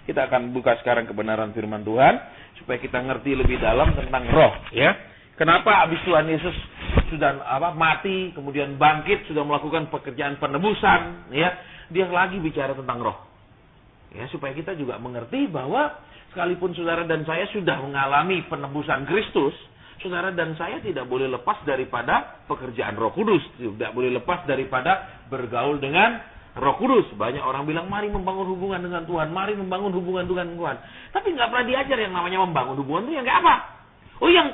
Kita akan buka sekarang kebenaran firman Tuhan supaya kita ngerti lebih dalam tentang roh, ya. Kenapa habis Tuhan Yesus sudah mati, kemudian bangkit, sudah melakukan pekerjaan penebusan, ya. Dia lagi bicara tentang roh. Ya, supaya kita juga mengerti bahwa sekalipun saudara dan saya sudah mengalami penebusan Kristus, saudara dan saya tidak boleh lepas daripada pekerjaan Roh Kudus, tidak boleh lepas daripada bergaul dengan Roh Kudus. Banyak orang bilang, mari membangun hubungan dengan Tuhan, mari membangun hubungan dengan Tuhan. Tapi nggak pernah diajar yang namanya membangun hubungan itu yang nggak apa. Oh, yang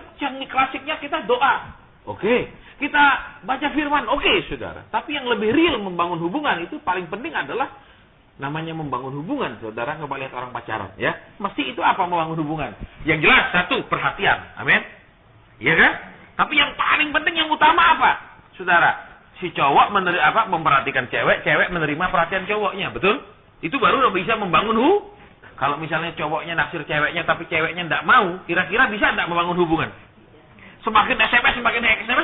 klasiknya kita doa. Oke. Kita baca firman. Oke, saudara. Tapi yang lebih real membangun hubungan itu paling penting adalah namanya membangun hubungan. Saudara coba lihat orang pacaran, ya. Mesti itu apa membangun hubungan? Yang jelas, satu, perhatian. Amin. Iya kan? Tapi yang paling penting, yang utama apa? Saudara, si cowok memperhatikan cewek, cewek menerima perhatian cowoknya, betul? Itu baru bisa membangun Kalau misalnya cowoknya naksir ceweknya, tapi ceweknya tidak mau, kira-kira bisa tidak membangun hubungan? Semakin SMS,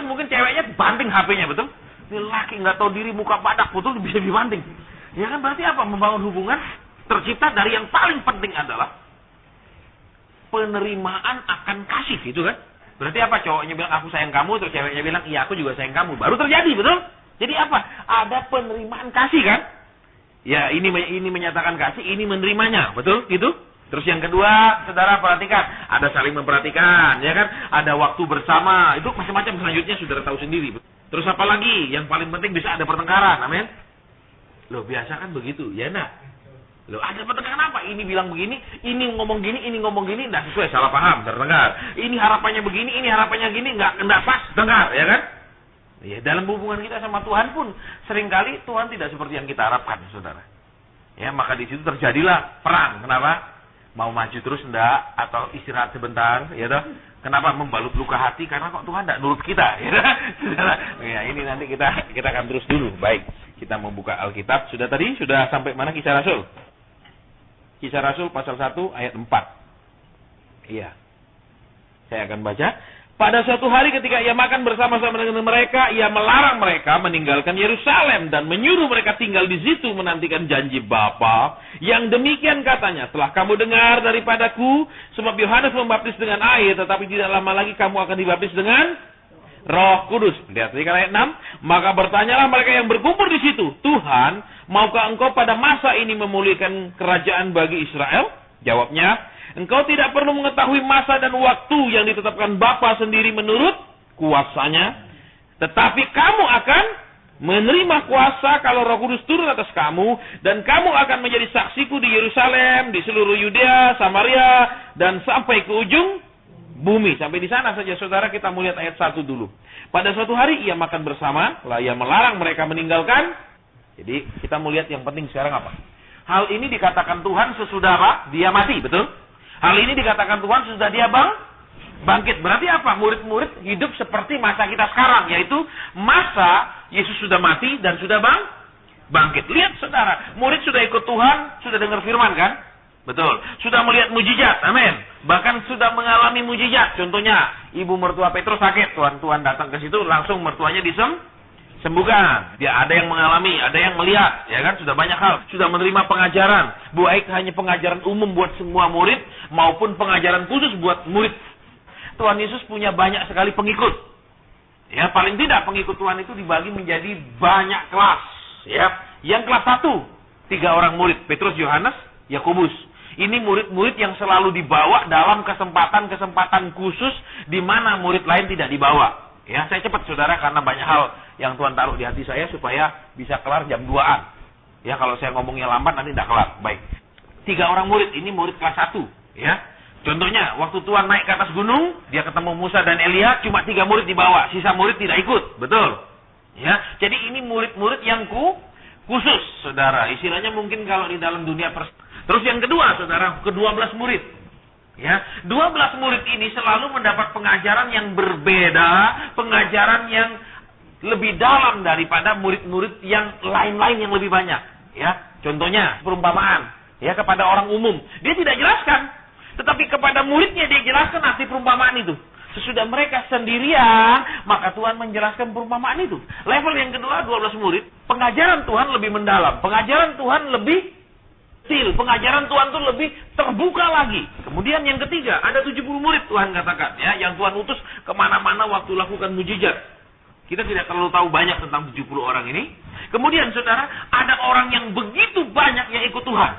mungkin ceweknya banting HP-nya, betul? Ini laki nggak tahu diri, muka badak, betul, bisa dibanting. Ya kan, berarti apa? Membangun hubungan tercipta dari yang paling penting adalah penerimaan akan kasih, itu kan? Berarti apa? Cowoknya bilang, aku sayang kamu, terus ceweknya bilang, iya aku juga sayang kamu. Baru terjadi, betul? Jadi apa? Ada penerimaan kasih, kan? Ya, ini menyatakan kasih, ini menerimanya, betul? Gitu? Terus yang kedua, saudara perhatikan, ada saling memperhatikan, ya kan? Ada waktu bersama, itu macam-macam selanjutnya saudara tahu sendiri. Terus apa lagi? Yang paling penting bisa ada pertengkaran, amin? Loh, biasa kan begitu, ya nak? Loh, ada pertengkaran apa? Ini bilang begini, ini ngomong gini, enggak sesuai, salah paham, terdengar. Ini harapannya begini, ini harapannya gini, enggak pas, dengar, ya kan? Ya, dalam hubungan kita sama Tuhan pun seringkali Tuhan tidak seperti yang kita harapkan, saudara. Ya, maka di situ terjadilah perang. Kenapa? Mau maju terus enggak, atau istirahat sebentar, ya toh? Kenapa membalut luka hati? Karena kok Tuhan enggak nurut kita, ya toh? Saudara. Ya, ini nanti kita akan terus dulu. Baik, kita membuka Alkitab. Sudah sampai mana Kisah Rasul? Kisah Rasul pasal 1 ayat 4. Iya. Saya akan baca. Pada suatu hari ketika ia makan bersama-sama dengan mereka, ia melarang mereka meninggalkan Yerusalem dan menyuruh mereka tinggal di situ menantikan janji Bapa. Yang demikian katanya, telah kamu dengar daripadaku, sebab Yohanes membaptis dengan air, tetapi tidak lama lagi kamu akan dibaptis dengan Roh Kudus. Lihat di ayat 6. Maka bertanyalah mereka yang berkumpul di situ, Tuhan, maukah engkau pada masa ini memulihkan kerajaan bagi Israel? Jawabnya, engkau tidak perlu mengetahui masa dan waktu yang ditetapkan Bapa sendiri menurut kuasanya. Tetapi kamu akan menerima kuasa kalau Roh Kudus turun atas kamu. Dan kamu akan menjadi saksiku di Yerusalem, di seluruh Yudea, Samaria, dan sampai ke ujung bumi. Sampai di sana saja, saudara, kita mau lihat ayat 1 dulu. Pada suatu hari ia makan bersama, lah ia melarang mereka meninggalkan. Jadi kita mau lihat yang penting sekarang apa? Hal ini dikatakan Tuhan sesudah apa? Dia mati, betul? Hal ini dikatakan Tuhan sudah dia bangkit. Berarti apa? Murid-murid hidup seperti masa kita sekarang. Yaitu masa Yesus sudah mati dan sudah bangkit. Lihat saudara, murid sudah ikut Tuhan, sudah dengar firman kan? Betul. Sudah melihat mujizat, amin. Bahkan sudah mengalami mujizat. Contohnya, ibu mertua Petrus sakit. Tuhan datang ke situ, langsung mertuanya sembuhkan. Dia ada yang mengalami, ada yang melihat, ya kan? Sudah banyak hal. Sudah menerima pengajaran. Baik hanya pengajaran umum buat semua murid, maupun pengajaran khusus buat murid. Tuhan Yesus punya banyak sekali pengikut. Ya, paling tidak pengikut Tuhan itu dibagi menjadi banyak kelas. Ya, yang kelas 1, 3 orang murid, Petrus, Yohanes, Yakobus. Ini murid-murid yang selalu dibawa dalam kesempatan-kesempatan khusus di mana murid lain tidak dibawa. Ya, saya cepat saudara karena banyak hal yang Tuhan taruh di hati saya supaya bisa kelar jam 2-an. Ya, kalau saya ngomongnya lambat nanti tidak kelar. Baik. 3 orang murid, ini murid kelas 1. Ya. Contohnya, waktu Tuhan naik ke atas gunung, dia ketemu Musa dan Elia, cuma 3 murid dibawa, sisa murid tidak ikut. Betul. Ya. Jadi ini murid-murid yang khusus, saudara. Istilahnya mungkin kalau di dalam dunia Terus yang kedua, saudara, ke-12 murid. Ya, 12 murid ini selalu mendapat pengajaran yang berbeda, pengajaran yang lebih dalam daripada murid-murid yang lain-lain yang lebih banyak. Ya, contohnya perumpamaan. Ya, kepada orang umum dia tidak jelaskan, tetapi kepada muridnya dia jelaskan arti perumpamaan itu. Sesudah mereka sendirian, maka Tuhan menjelaskan perumpamaan itu. Level yang kedua, 12 murid, pengajaran Tuhan lebih mendalam, pengajaran Tuhan lebih detail. Pengajaran Tuhan tuh lebih terbuka lagi. Kemudian yang ketiga, ada 70 murid Tuhan katakan. Ya, yang Tuhan utus kemana-mana waktu lakukan mujizat. Kita tidak terlalu tahu banyak tentang 70 orang ini. Kemudian saudara, ada orang yang begitu banyak yang ikut Tuhan.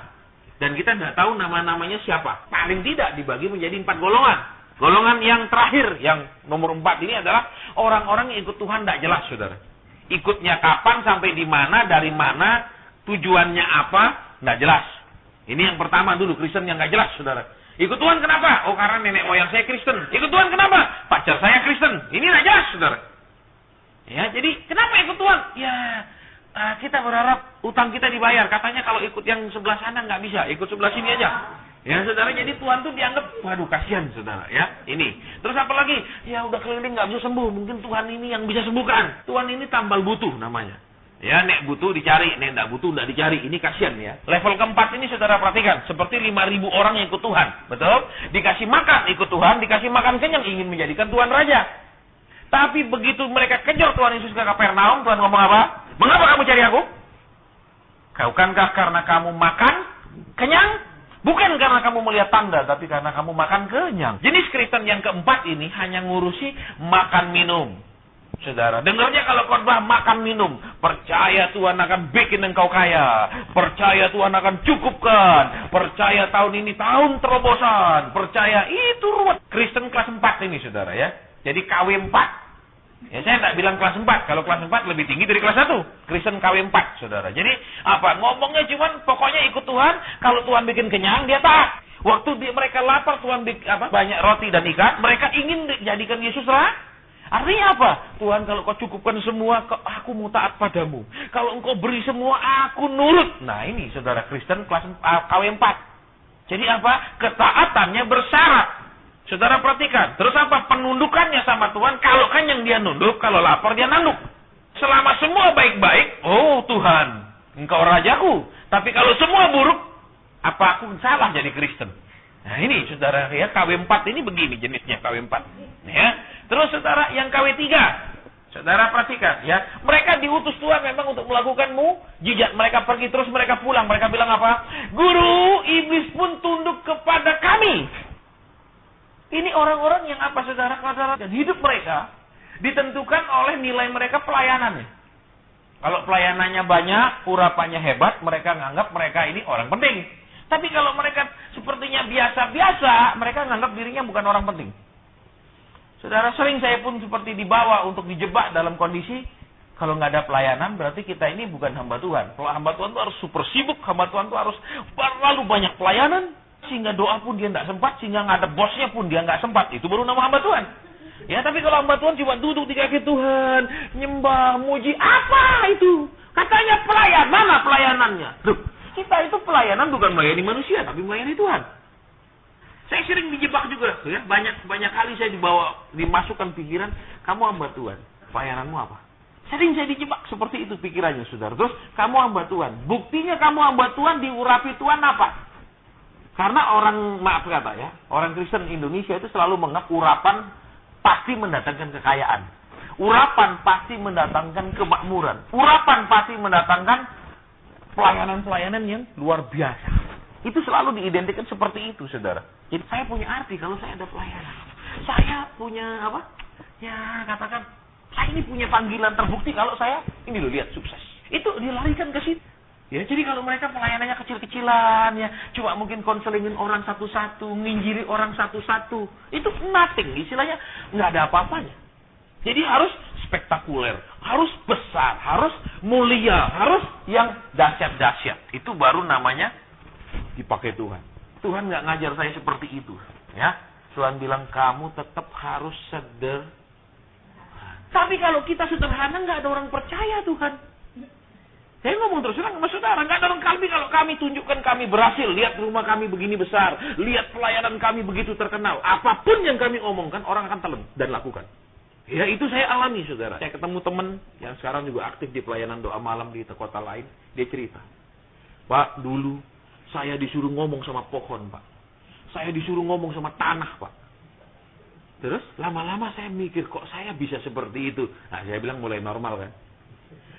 Dan kita tidak tahu nama-namanya siapa. Paling tidak dibagi menjadi 4 golongan. Golongan yang terakhir, yang nomor 4 ini adalah orang-orang yang ikut Tuhan tidak jelas, saudara. Ikutnya kapan, sampai di mana, dari mana, tujuannya apa, tidak jelas. Ini yang pertama dulu, Kristen yang nggak jelas, saudara. Ikut Tuhan kenapa? Oh, karena nenek moyang saya Kristen. Ikut Tuhan kenapa? Pacar saya Kristen. Ini nggak jelas, saudara. Ya, jadi kenapa ikut Tuhan? Ya, kita berharap utang kita dibayar. Katanya kalau ikut yang sebelah sana nggak bisa, ikut sebelah sini aja. Ya, saudara, jadi Tuhan tuh dianggap, waduh, kasihan, saudara, ya. Ini. Terus apa lagi? Ya, udah keliling nggak bisa sembuh. Mungkin Tuhan ini yang bisa sembuhkan. Tuhan ini tambal butuh namanya. Ya, nek butuh dicari, nek nggak butuh nggak dicari. Ini kasihan ya. Level keempat ini saudara perhatikan, seperti 5.000 orang yang ikut Tuhan, betul? Dikasih makan ikut Tuhan, dikasih makan kenyang, ingin menjadikan Tuhan raja. Tapi begitu mereka kejar Tuhan Yesus ke Kapernaum, Tuhan ngomong apa? Mengapa kamu cari aku? Bukankah karena kamu makan kenyang? Bukan karena kamu melihat tanda, tapi karena kamu makan kenyang. Jenis Kristen yang keempat ini hanya ngurusi makan minum. Saudara, dengarnya kalau khotbah makan minum, percaya Tuhan akan bikin engkau kaya, percaya Tuhan akan cukupkan, percaya tahun ini tahun terobosan, percaya itu ruwet. Kristen kelas 4 ini, saudara, ya. Jadi KW 4. Ya, saya tidak bilang kelas 4. Kalau kelas 4 lebih tinggi dari kelas 1. Kristen KW 4, saudara. Jadi, apa? Ngomongnya cuman pokoknya ikut Tuhan. Kalau Tuhan bikin kenyang, dia taat. Waktu mereka lapar, Tuhan banyak roti dan ikan. Mereka ingin jadikan Yesus artinya apa? Tuhan, kalau kau cukupkan semua, aku mau taat padamu. Kalau engkau beri semua, aku nurut. Nah, ini saudara Kristen kelas KW 4. Jadi apa? Ketaatannya bersyarat. Saudara perhatikan. Terus apa? Penundukannya sama Tuhan. Kalau kenyang dia nunduk, kalau lapar dia nanduk. Selama semua baik-baik, oh Tuhan, engkau rajaku. Tapi kalau semua buruk, apa aku salah jadi Kristen? Nah ini saudara, ya, KW 4 ini begini jenisnya KW 4. Ya. Terus saudara yang KW 3. Saudara perhatikan, ya. Mereka diutus Tuhan memang untuk melakukan mujizat. Mereka pergi terus mereka pulang. Mereka bilang apa? Guru, iblis pun tunduk kepada kami. Ini orang-orang yang apa, saudara? Dan hidup mereka ditentukan oleh nilai mereka pelayanannya. Kalau pelayanannya banyak, urapannya hebat, mereka nganggap mereka ini orang penting. Tapi kalau mereka sepertinya biasa-biasa, mereka nganggap dirinya bukan orang penting. Saudara, sering saya pun seperti dibawa untuk dijebak dalam kondisi, kalau nggak ada pelayanan, berarti kita ini bukan hamba Tuhan. Kalau hamba Tuhan itu harus super sibuk, hamba Tuhan itu harus terlalu banyak pelayanan, sehingga doa pun dia nggak sempat, sehingga nggak ada bosnya pun dia nggak sempat. Itu baru nama hamba Tuhan. Ya, tapi kalau hamba Tuhan cuma duduk di kaki Tuhan, nyembah, muji, apa itu? Katanya pelayan, mana pelayanannya? Duh, kita itu pelayanan bukan melayani manusia, tapi melayani Tuhan. Saya sering dijebak juga, ya. Banyak kali saya dimasukkan pikiran, kamu hamba Tuhan, pelayananmu apa? Sering saya dijebak seperti itu pikirannya, saudara. Terus, kamu hamba Tuhan. Buktinya kamu hamba Tuhan, diurapi Tuhan apa? Karena orang Kristen Indonesia itu selalu menganggap urapan pasti mendatangkan kekayaan. Urapan pasti mendatangkan kemakmuran. Urapan pasti mendatangkan pelayanan-pelayanan yang luar biasa. Itu selalu diidentikan seperti itu, saudara. Jadi saya punya arti kalau saya ada pelayanan. Saya punya apa? Ya, katakan, saya ini punya panggilan terbukti kalau saya, ini loh, lihat, sukses. Itu dilarikan ke situ. Ya, jadi kalau mereka pelayanannya kecil-kecilan, ya, cuma mungkin konselingin orang satu-satu, nginjiri orang satu-satu, itu nothing, istilahnya nggak ada apa-apanya. Jadi harus spektakuler, harus besar, harus mulia, harus yang dahsyat-dahsyat. Itu baru namanya dipakai Tuhan. Tuhan nggak ngajar saya seperti itu, ya. Tuhan bilang kamu tetap harus sederhana. Tapi kalau kita sederhana, nggak ada orang percaya Tuhan. Saya ngomong terus terang sama saudara, nggak ada orang kalau kami tunjukkan kami berhasil, lihat rumah kami begini besar, lihat pelayanan kami begitu terkenal, apapun yang kami omongkan, orang akan telan dan lakukan. Ya, itu saya alami, saudara. Saya ketemu teman yang sekarang juga aktif di pelayanan doa malam di kota lain, dia cerita, Pak, dulu saya disuruh ngomong sama pohon, Pak. Saya disuruh ngomong sama tanah, Pak. Terus lama-lama saya mikir, kok saya bisa seperti itu? Nah, saya bilang mulai normal kan.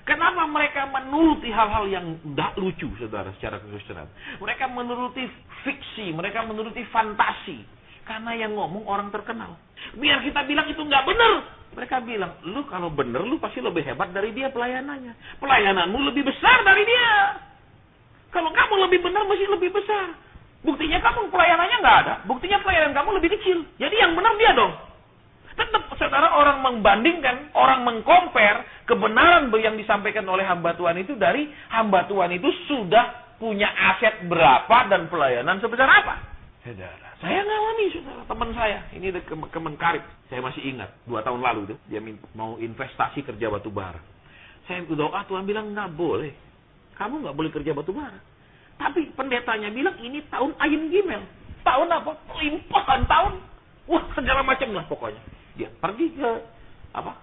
Kenapa mereka menuruti hal-hal yang tidak lucu, saudara, secara kekristenan? Mereka menuruti fiksi, mereka menuruti fantasi. Karena yang ngomong orang terkenal. Biar kita bilang itu nggak benar. Mereka bilang, lu kalau benar, lu pasti lebih hebat dari dia pelayanannya. Pelayananmu lebih besar dari dia. Kalau kamu lebih benar, mesti lebih besar. Buktinya kamu pelayanannya nggak ada. Buktinya pelayanan kamu lebih kecil. Jadi yang benar dia dong. Tetap, saudara, orang membandingkan, orang mengcompare kebenaran yang disampaikan oleh hamba Tuhan itu dari hamba Tuhan itu sudah punya aset berapa dan pelayanan sebesar apa. Saudara, saya ngalami, saudara, teman saya. Ini Kemenkarib. Saya masih ingat, 2 tahun lalu tuh, dia mau investasi kerja batu bara. Saya doa, Tuhan bilang, nggak boleh. Kamu nggak boleh kerja batu bara. Tapi pendetanya bilang, ini tahun ayam gimel. Tahun apa? Limpahan tahun. Wah, segala macam lah pokoknya. Dia pergi ke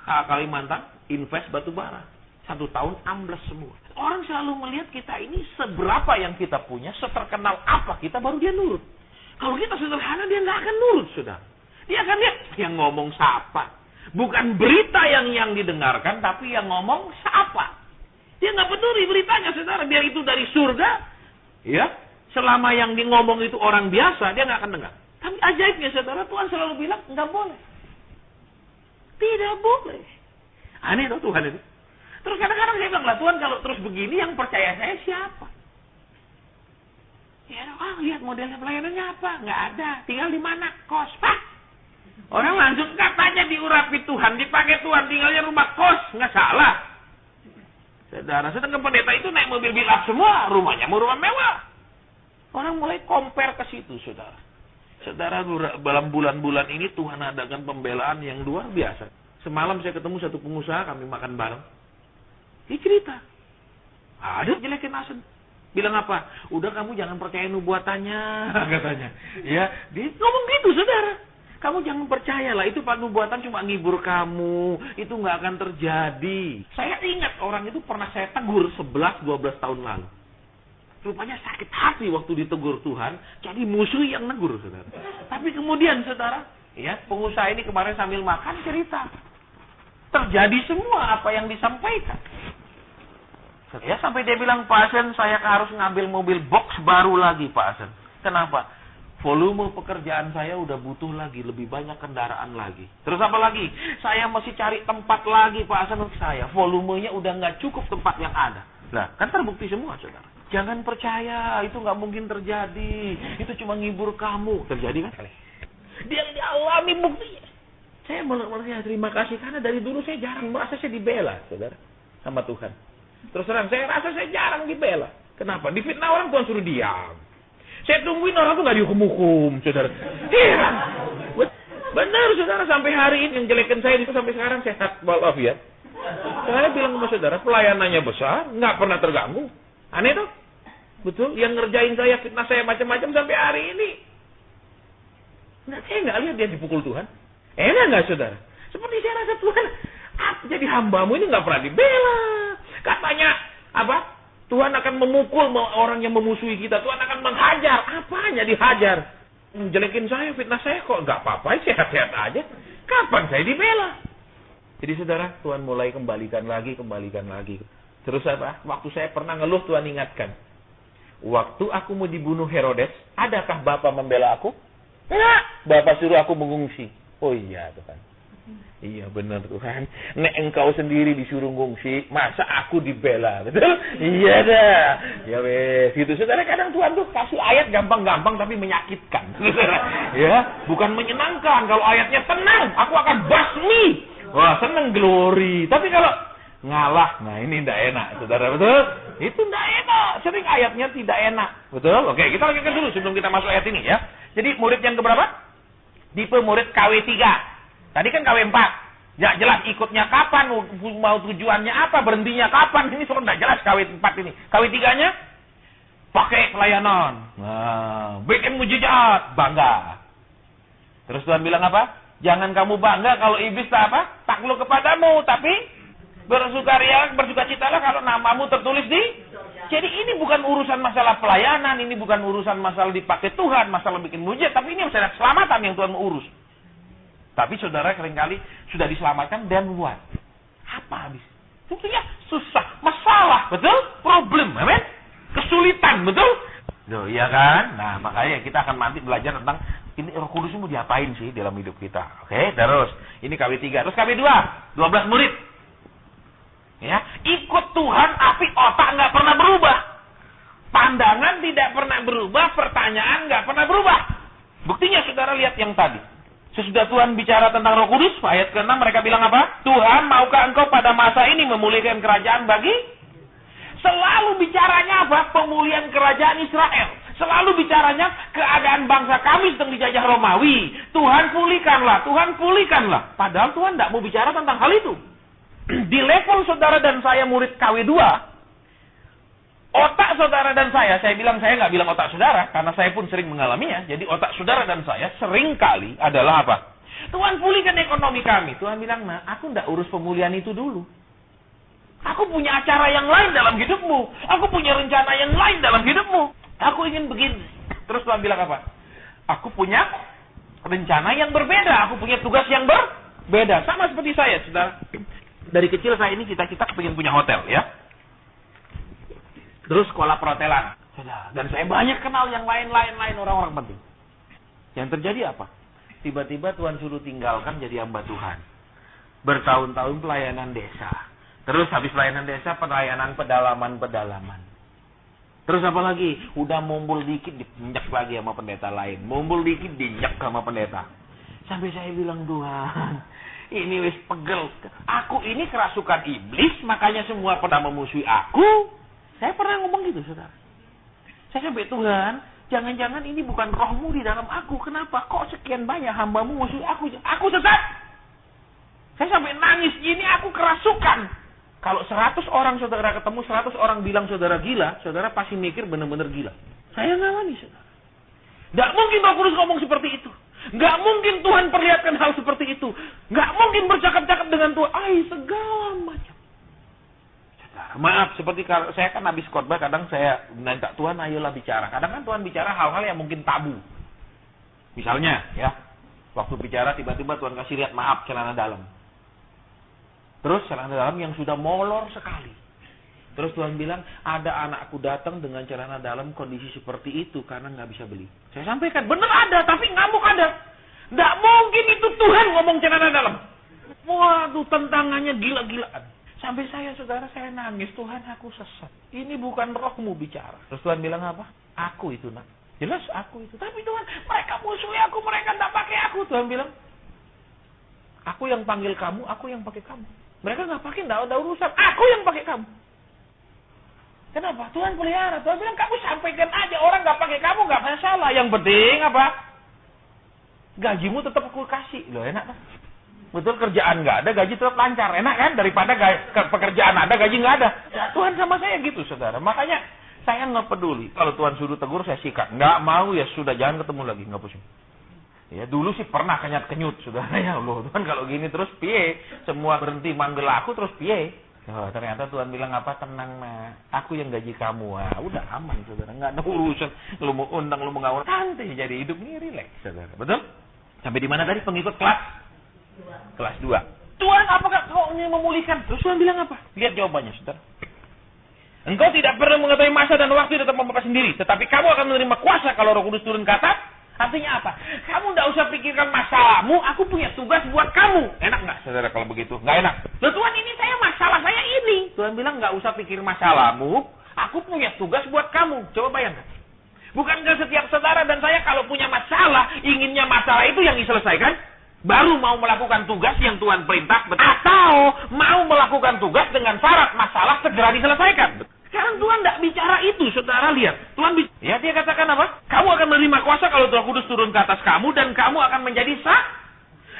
Kalimantan, invest batu bara. 1 tahun amblas semua. Orang selalu melihat kita ini seberapa yang kita punya, seterkenal apa kita, baru dia nurut. Kalau kita sederhana, dia nggak akan nurut, saudara. Dia akan lihat yang ngomong siapa. Bukan berita yang didengarkan, tapi yang ngomong siapa. Dia nggak peduli beritanya, saudara. Biar itu dari surga, ya. Selama yang di ngomong itu orang biasa, dia nggak akan dengar. Tapi ajaibnya, saudara, Tuhan selalu bilang, nggak boleh. Tidak boleh. Aneh tuh Tuhan itu. Terus kadang-kadang saya bilang, lah Tuhan kalau terus begini, yang percaya saya siapa? Ya, lihat modelnya pelayanannya apa? Nggak ada. Tinggal di mana? Kos, Pak. Orang langsung katanya diurapi Tuhan, dipakai Tuhan, tinggalnya rumah kos. Nggak salah. Saudara, sedangkan pendeta itu naik mobil bilap semua, rumahnya mau rumah mewah. Orang mulai compare ke situ, saudara. Saudara, dalam bulan-bulan ini Tuhan adakan pembelaan yang luar biasa. Semalam saya ketemu satu pengusaha, kami makan bareng. Dia cerita. Ada jelekin Asen. Bilang apa? Udah, kamu jangan percaya nubuatannya, katanya. Ya, dia ngomong gitu, saudara. Kamu jangan percayalah, itu nubuatan cuma ngibur kamu. Itu nggak akan terjadi. Saya ingat orang itu pernah saya tegur 11-12 tahun lalu. Rupanya sakit hati waktu ditegur Tuhan, jadi musuh yang negur, saudara. Tapi kemudian, saudara, ya, pengusaha ini kemarin sambil makan cerita. Terjadi semua apa yang disampaikan. Ya, sampai dia bilang, Pak Asen, saya harus ngambil mobil box baru lagi, Pak Asen. Kenapa? Volume pekerjaan saya udah butuh lagi, lebih banyak kendaraan lagi. Terus apa lagi? Saya mesti cari tempat lagi, Pak Asen, untuk saya. Volumenya udah nggak cukup tempat yang ada. Nah, kan terbukti semua, saudara. Jangan percaya, itu nggak mungkin terjadi. Itu cuma ngibur kamu. Terjadi kan? Dia alami buktinya. Saya malah terima kasih, karena dari dulu saya jarang merasa saya dibela, saudara, sama Tuhan. Terus terang, saya rasa saya jarang dibela. Kenapa? Difitnah orang, Tuhan suruh diam. Saya tungguin orang tuh nggak dihukum-hukum, saudara. Heran. Benar, saudara, sampai hari ini yang jelekan saya itu sampai sekarang sehat walafiat. Saya bilang sama saudara, pelayanannya besar, nggak pernah terganggu. Aneh tuh. Betul, yang ngerjain saya, fitnah saya macam-macam sampai hari ini. Nah, saya nggak lihat dia dipukul Tuhan. Enak nggak, saudara? Seperti saya rasa Tuhan, jadi hambamu ini nggak pernah dibela. Katanya, apa? Tuhan akan memukul orang yang memusuhi kita. Tuhan akan menghajar. Apanya dihajar? Jelekin saya, fitnah saya, kok nggak apa-apa, sehat-sehat aja. Kapan saya dibela? Jadi, saudara, Tuhan mulai kembalikan lagi. Terus apa? Waktu saya pernah ngeluh, Tuhan ingatkan. Waktu aku mau dibunuh Herodes, adakah Bapak membela aku? Enggak. Bapak suruh aku mengungsi. Oh iya, Tuhan. Iya benar, Tuhan. Nek engkau sendiri disuruh ngungsi, masa aku dibela? Betul? Iya dah. Ya wes. Gitu, saudara. Kadang Tuhan tuh kasih ayat gampang-gampang tapi menyakitkan. Ya, bukan menyenangkan. Kalau ayatnya tenang, aku akan basmi. Wah, seneng glory. Tapi kalau ngalah, nah ini tidak enak, saudara, betul? Itu tidak enak, sering ayatnya tidak enak, betul? Oke, kita lanjutkan dulu sebelum kita masuk ayat ini, ya. Jadi murid yang keberapa? Tipe murid KW3. Tadi kan KW4. Ya jelas ikutnya kapan, mau tujuannya apa, berhentinya kapan, ini soal tidak jelas KW4 ini. KW3-nya pakai pelayanan, nah, bikin mujizat, bangga. Terus Tuhan bilang apa? Jangan kamu bangga kalau iblis apa? Takluk kepadamu, tapi bersukacitalah kalau namamu tertulis di. Jadi ini bukan urusan masalah pelayanan, ini bukan urusan masalah dipakai Tuhan, masalah bikin mujizat, tapi ini masalah keselamatan yang Tuhan mau urus. Tapi saudara seringkali sudah diselamatkan dan buat apa habis? Buktinya susah, masalah, betul? Problem, amin? Kesulitan, betul? Loh, iya kan? Nah, makanya kita akan nanti belajar tentang ini Roh Kudus mau diapain sih dalam hidup kita. Oke, terus. Ini KW3. Terus KW2, 12 murid. Ya, ikut Tuhan tapi otak nggak pernah berubah. Pandangan tidak pernah berubah, pertanyaan nggak pernah berubah. Buktinya saudara lihat yang tadi. Sesudah Tuhan bicara tentang Roh Kudus, ayat ke-6 mereka bilang apa? Tuhan, maukah engkau pada masa ini memulihkan kerajaan bagi? Selalu bicaranya apa? Pemulihan kerajaan Israel. Selalu bicaranya keadaan bangsa kami sedang dijajah Romawi. Tuhan pulihkanlah, Tuhan pulihkanlah. Padahal Tuhan tidak mau bicara tentang hal itu. Di level saudara dan saya murid KW2, otak saudara dan saya bilang, saya nggak bilang otak saudara, karena saya pun sering mengalaminya. Jadi otak saudara dan saya sering kali adalah apa? Tuhan pulihkan ekonomi kami. Tuhan bilang, nah aku nggak urus pemulihan itu dulu. Aku punya acara yang lain dalam hidupmu. Aku punya rencana yang lain dalam hidupmu. Aku ingin begini. Terus Tuhan bilang apa? Aku punya rencana yang berbeda. Aku punya tugas yang berbeda. Sama seperti saya, saudara. Dari kecil saya ini cita-cita pengen punya hotel, ya. Terus sekolah perhotelan. Dan saya banyak kenal yang lain-lain orang-orang penting. Yang terjadi apa? Tiba-tiba Tuhan suruh tinggalkan jadi hamba Tuhan. Bertahun-tahun pelayanan desa. Terus habis pelayanan desa, pelayanan pedalaman. Terus apa lagi? Udah mumbul dikit, dinjak lagi sama pendeta lain. Mumbul dikit, dinjak sama pendeta. Sampai saya bilang, Tuhan, ini wis pegel. Aku ini kerasukan iblis, makanya semua pada memusuhi aku. Saya pernah ngomong gitu, saudara. Saya sampai, Tuhan, jangan-jangan ini bukan rohmu di dalam aku. Kenapa? Kok sekian banyak hambamu musuhi aku? Aku sesat. Saya sampai nangis, ini aku kerasukan. Kalau 100 orang saudara ketemu, 100 orang bilang saudara gila, saudara pasti mikir benar-benar gila. Saya ngalami, saudara. Nggak mungkin Roh Kudus ngomong seperti itu. Nggak mungkin Tuhan perlihatkan hal seperti itu. Nggak mungkin bercakap-cakap dengan Tuhan. Segala macam. Saudara, maaf, seperti kalau saya kan habis khotbah, kadang saya minta Tuhan, ayolah bicara. Kadang kan Tuhan bicara hal-hal yang mungkin tabu. Misalnya, ya, waktu bicara tiba-tiba Tuhan kasih lihat, maaf, celana dalam. Terus celana dalam yang sudah molor sekali. Terus Tuhan bilang, ada anakku datang dengan celana dalam kondisi seperti itu karena nggak bisa beli. Saya sampaikan, bener ada, tapi ngamuk ada. Nggak mungkin itu Tuhan ngomong celana dalam. Waduh, tentangannya gila-gilaan. Sampai saudara, saya nangis. Tuhan, aku sesat. Ini bukan rohmu bicara. Terus Tuhan bilang apa? Aku itu, nak. Jelas aku itu. Tapi Tuhan, mereka musuhi aku, mereka nggak pakai aku. Tuhan bilang, aku yang panggil kamu, aku yang pakai kamu. Mereka nggak pakai, nggak ada urusan. Aku yang pakai kamu. Kenapa? Tuhan pelihara. Tuhan bilang, kamu sampaikan aja. Orang nggak pakai kamu, nggak masalah. Yang penting apa? Gajimu tetap aku kasih. Loh, enak kan? Betul, kerjaan nggak ada, gaji tetap lancar. Enak kan? Daripada pekerjaan ada, gaji nggak ada. Ya, Tuhan sama saya gitu, saudara. Makanya saya nggak peduli. Kalau Tuhan suruh tegur, saya sikat. Nggak mau, ya sudah, jangan ketemu lagi. Nggak pusing. Ya dulu sih pernah kenyat-kenyut, saudara. Ya Allah, Tuhan kalau gini terus piye? Semua berhenti manggil aku terus piye? Oh, ternyata Tuhan bilang apa? Tenang, nak. Aku yang gaji kamu. Udah aman, saudara. Nggak ada urusan. Lu mau undang, lu mau ngawur. Santai, jadi hidup ini rileks, saudara. Betul? Sampai di mana tadi pengikut kelas? Kelas 2. Tuhan, apakah kau ingin memulihkan? Terus Tuhan bilang apa? Lihat jawabannya, saudara. Engkau tidak perlu mengetahui masa dan waktu tetap memperoleh sendiri. Tetapi kamu akan menerima kuasa kalau Roh Kudus turun ke atas. Artinya apa? Kamu tidak usah pikirkan masalahmu, aku punya tugas buat kamu. Enak nggak, saudara, kalau begitu? Nggak enak. Loh Tuhan, ini masalah saya ini. Tuhan bilang nggak usah pikir masalahmu, aku punya tugas buat kamu. Coba bayangkan. Bukankah setiap saudara dan saya kalau punya masalah, inginnya masalah itu yang diselesaikan? Baru mau melakukan tugas yang Tuhan perintah, atau mau melakukan tugas dengan syarat masalah segera diselesaikan. Sekarang Tuhan tidak bicara itu, saudara, lihat. Tuhan ya, dia katakan apa? Kamu akan menerima kuasa kalau Roh Kudus turun ke atas kamu dan kamu akan menjadi sah.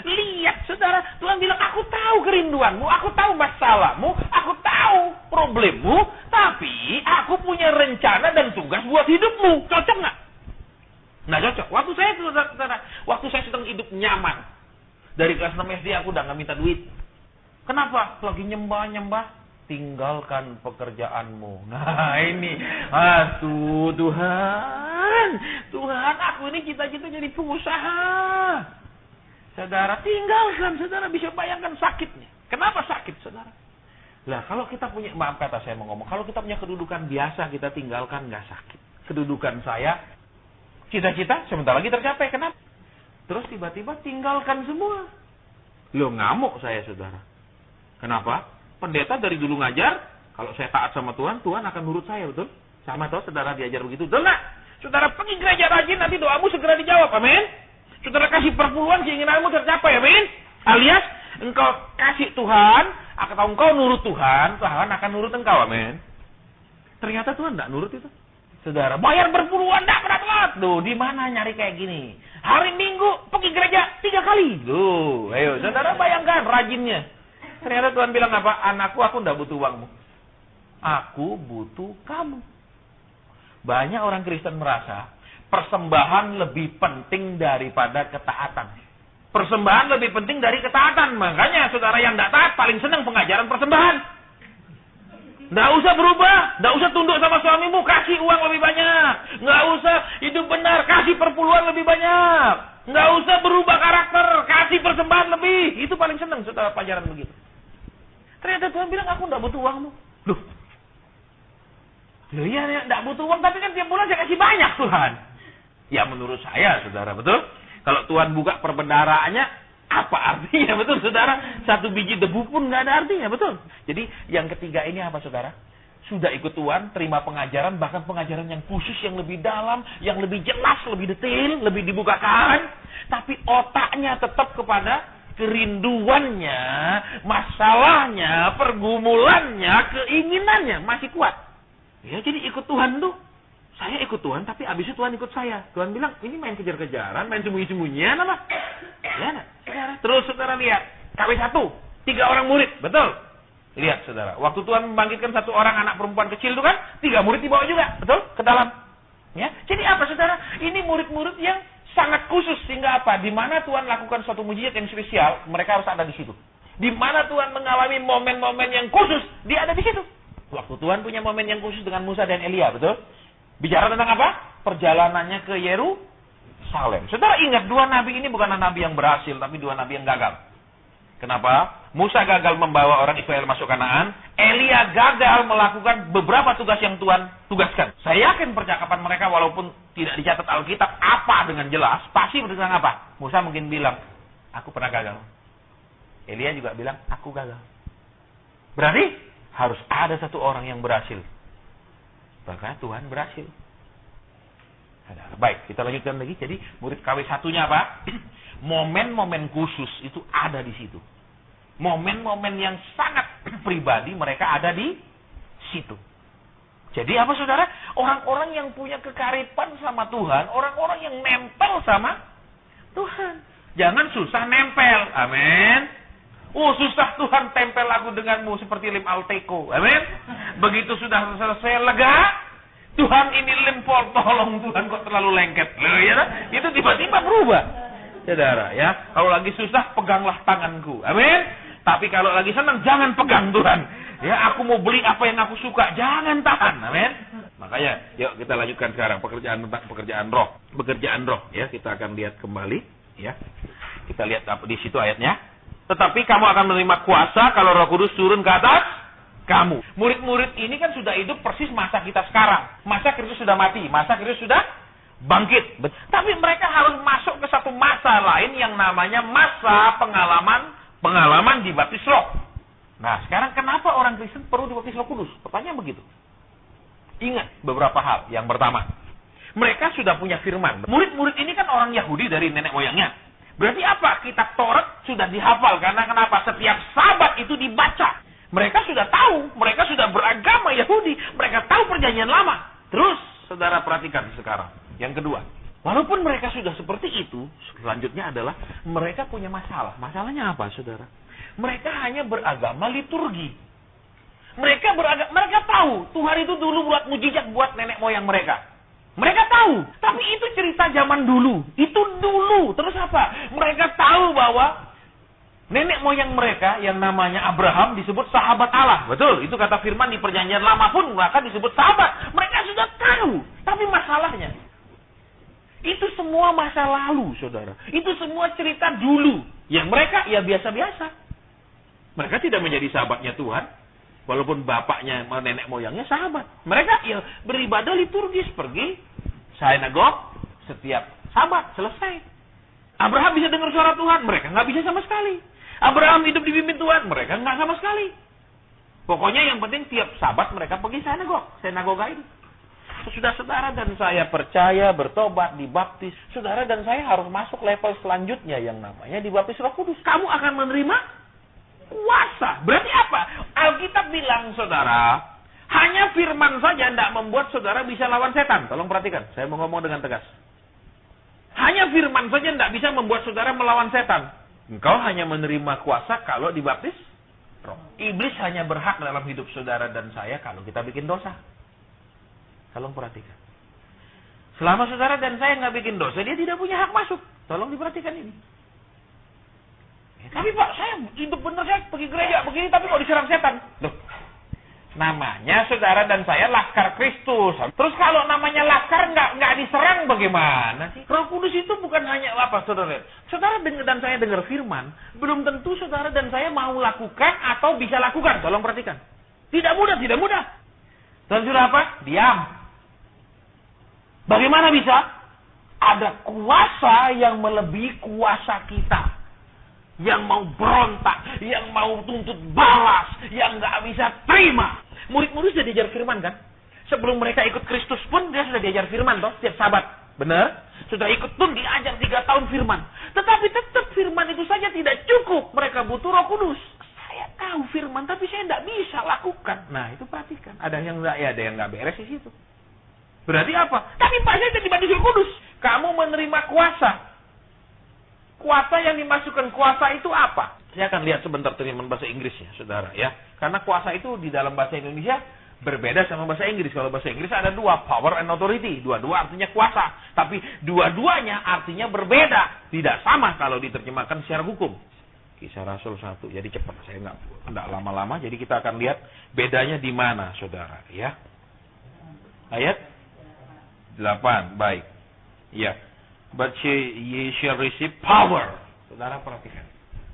Lihat, saudara, Tuhan bilang, aku tahu kerinduanmu, aku tahu masalahmu, aku tahu problemmu, tapi aku punya rencana dan tugas buat hidupmu. Cocok nggak? Nggak cocok. Waktu saya sedang hidup nyaman. Dari kelas 6 SD aku udah nggak minta duit. Kenapa? Lagi nyembah. Tinggalkan pekerjaanmu. Nah ini, Tuhan, aku ini cita-cita jadi pengusaha. Saudara, tinggalkan, saudara bisa bayangkan sakitnya. Kenapa sakit, saudara? Lah kalau kita punya, maaf kata saya mau ngomong, kalau kita punya kedudukan biasa kita tinggalkan nggak sakit. Kedudukan saya, cita-cita sebentar lagi tercapai, kenapa? Terus tiba-tiba tinggalkan semua. Loh ngamuk saya saudara. Kenapa? Pendeta dari dulu ngajar, kalau saya taat sama Tuhan, Tuhan akan nurut saya, betul? Sama toh saudara diajar begitu, betul nggak? Saudara pergi gereja rajin, nanti doamu segera dijawab, amin? Saudara kasih perpuluhan, keinginanmu tercapai, amin? Alias, engkau kasih Tuhan, atau engkau nurut Tuhan, Tuhan akan nurut engkau, amin? Ternyata Tuhan nggak nurut itu. Saudara, bayar berpuluhan, nggak pernah telat. Duh, di mana nyari kayak gini? Hari Minggu, pergi gereja 3 kali. Duh, ayo, saudara bayangkan rajinnya. Ternyata Tuhan bilang apa? Anakku, aku nggak butuh uangmu. Aku butuh kamu. Banyak orang Kristen merasa persembahan lebih penting daripada ketaatan. Persembahan lebih penting dari ketaatan. Makanya saudara yang tidak taat paling senang pengajaran persembahan. Nggak usah berubah, nggak usah tunduk sama suamimu, kasih uang lebih banyak. Nggak usah hidup benar, kasih perpuluhan lebih banyak. Nggak usah berubah karakter, kasih persembahan lebih. Itu paling senang saudara pelajaran begitu. Ternyata Tuhan bilang, aku nggak butuh uangmu. Loh, iya, nggak butuh uang, tapi kan tiap bulan saya kasih banyak Tuhan. Ya menurut saya, saudara, betul? Kalau Tuhan buka perbendaharaannya, apa artinya, betul, saudara? 1 biji debu pun nggak ada artinya, betul? Jadi yang ketiga ini apa, saudara? Sudah ikut Tuhan, terima pengajaran, bahkan pengajaran yang khusus, yang lebih dalam, yang lebih jelas, lebih detail, lebih dibukakan. Tapi otaknya tetap kepada kerinduannya, masalahnya, pergumulannya, keinginannya masih kuat. Ya, jadi ikut Tuhan tuh, saya ikut Tuhan, tapi abis itu Tuhan ikut saya. Tuhan bilang, ini main kejar-kejaran, main sembunyi-sembunyian apa? Ya, saudara. Terus saudara lihat, KW1, 3 orang murid, betul? Lihat saudara, waktu Tuhan membangkitkan 1 orang anak perempuan kecil itu kan, 3 murid dibawa juga, betul? Ke dalam. Ya, jadi apa saudara? Ini murid-murid yang sangat khusus, sehingga apa? Di mana Tuhan lakukan suatu mujizat yang spesial, mereka harus ada di situ. Di mana Tuhan mengalami momen-momen yang khusus, dia ada di situ. Waktu Tuhan punya momen yang khusus dengan Musa dan Elia, betul? Bicara tentang apa? Perjalanannya ke Yerusalem. Saudara ingat, 2 nabi ini bukan nabi yang berhasil, tapi 2 nabi yang gagal. Kenapa? Musa gagal membawa orang Israel masuk Kanaan, Elia gagal melakukan beberapa tugas yang Tuhan tugaskan. Saya yakin percakapan mereka walaupun tidak dicatat Alkitab apa dengan jelas, pasti tentang apa? Musa mungkin bilang, aku pernah gagal. Elia juga bilang, aku gagal. Berarti harus ada 1 orang yang berhasil. Bahkan Tuhan berhasil. Baik, kita lanjutkan lagi. Jadi murid KW1-nya apa? Momen-momen khusus itu ada di situ. Momen-momen yang sangat pribadi mereka ada di situ. Jadi apa saudara? Orang-orang yang punya kekaripan sama Tuhan, orang-orang yang nempel sama Tuhan. Jangan susah nempel. Amin. Oh, susah Tuhan tempel aku denganmu seperti lem Alteco. Amin. Begitu sudah selesai lega, Tuhan ini lem tolong Tuhan kok terlalu lengket. Loh, ya, itu tiba-tiba berubah. Saudara, ya, kalau lagi susah peganglah tanganku. Amin. Tapi kalau lagi senang jangan pegang Tuhan. Ya, aku mau beli apa yang aku suka, jangan tahan. Amin. Makanya, yuk kita lanjutkan sekarang pekerjaan roh. Pekerjaan roh, ya, kita akan lihat kembali, ya. Kita lihat di situ ayatnya. Tetapi kamu akan menerima kuasa kalau Roh Kudus turun ke atas kamu. Murid-murid ini kan sudah hidup persis masa kita sekarang. Masa Kristus sudah mati, masa Kristus sudah bangkit. Tapi mereka harus masuk ke satu masa lain yang namanya masa pengalaman dibaptis Roh. Nah, sekarang kenapa orang Kristen perlu dibaptis Roh Kudus? Pertanyaan begitu. Ingat beberapa hal. Yang pertama, mereka sudah punya firman. Murid-murid ini kan orang Yahudi dari nenek moyangnya. Berarti apa? Kitab Taurat sudah dihafal. Karena kenapa? Setiap Sabat itu dibaca. Mereka sudah tahu. Mereka sudah beragama Yahudi. Mereka tahu perjanjian lama. Terus, saudara perhatikan sekarang. Yang kedua, walaupun mereka sudah seperti itu, selanjutnya adalah mereka punya masalah. Masalahnya apa, saudara? Mereka hanya beragama liturgi. Mereka tahu Tuhan itu dulu buat mujizat buat nenek moyang mereka. Mereka tahu, tapi itu cerita zaman dulu. Itu dulu. Terus apa? Mereka tahu bahwa nenek moyang mereka yang namanya Abraham disebut sahabat Allah. Betul, itu kata firman di perjanjian lama pun mereka disebut sahabat. Mereka sudah tahu. Tapi masalahnya, itu semua masa lalu, saudara. Itu semua cerita dulu. Yang mereka, ya biasa-biasa. Mereka tidak menjadi sahabatnya Tuhan. Walaupun bapaknya, nenek moyangnya sahabat. Mereka ya beribadah liturgis, pergi sinagog setiap Sabat, selesai. Abraham bisa dengar suara Tuhan, mereka nggak bisa sama sekali. Abraham hidup dipimpin Tuhan, mereka nggak sama sekali. Pokoknya yang penting tiap Sabat mereka pergi sinagoga ini. Sudah saudara dan saya percaya, bertobat, dibaptis, saudara dan saya harus masuk level selanjutnya yang namanya dibaptis Roh Kudus. Kamu akan menerima kuasa. Berarti apa? Alkitab bilang, saudara, hanya firman saja tidak membuat saudara bisa lawan setan. Tolong perhatikan, saya mau ngomong dengan tegas. Hanya firman saja tidak bisa membuat saudara melawan setan. Engkau hanya menerima kuasa kalau dibaptis Roh. Iblis hanya berhak dalam hidup saudara dan saya kalau kita bikin dosa. Tolong perhatikan. Selama saudara dan saya nggak bikin dosa, dia tidak punya hak masuk. Tolong diperhatikan ini. Tapi Pak, saya hidup benar, saya pergi gereja begini, tapi kok diserang setan? Loh, namanya saudara dan saya laskar Kristus. Terus kalau namanya laskar nggak diserang bagaimana sih? Roh Kudus itu bukan hanya apa, saudara. Saudara dan saya dengar firman, belum tentu saudara dan saya mau lakukan atau bisa lakukan. Tolong perhatikan. Tidak mudah, tidak mudah. Dan sudah apa? Diam. Bagaimana bisa? Ada kuasa yang melebihi kuasa kita. Yang mau berontak, yang mau tuntut balas, yang nggak bisa terima. Murid-murid sudah diajar firman kan? Sebelum mereka ikut Kristus pun dia sudah diajar firman toh, setiap Sabat. Benar? Sudah ikut pun diajar 3 tahun firman. Tetapi tetap firman itu saja tidak cukup. Mereka butuh Roh Kudus. Saya tahu firman, tapi saya tidak bisa lakukan. Nah, itu perhatikan. Ada yang nggak beres di situ. Berarti apa? Tapi Pak, saya dibaptis Roh Kudus. Kamu menerima kuasa. Kuasa yang dimasukkan kuasa itu apa? Saya akan lihat sebentar terjemahan bahasa Inggrisnya, saudara ya. Karena kuasa itu di dalam bahasa Indonesia berbeda sama bahasa Inggris. Kalau bahasa Inggris ada 2, power and authority. Dua-dua artinya kuasa. Tapi dua-duanya artinya berbeda. Tidak sama kalau diterjemahkan secara hukum. Kisah Rasul 1. Jadi cepat, saya nggak lama-lama. Jadi kita akan lihat bedanya di mana, saudara ya. Ayat 8, baik. Ya. But ye shall receive power. Saudara perhatikan.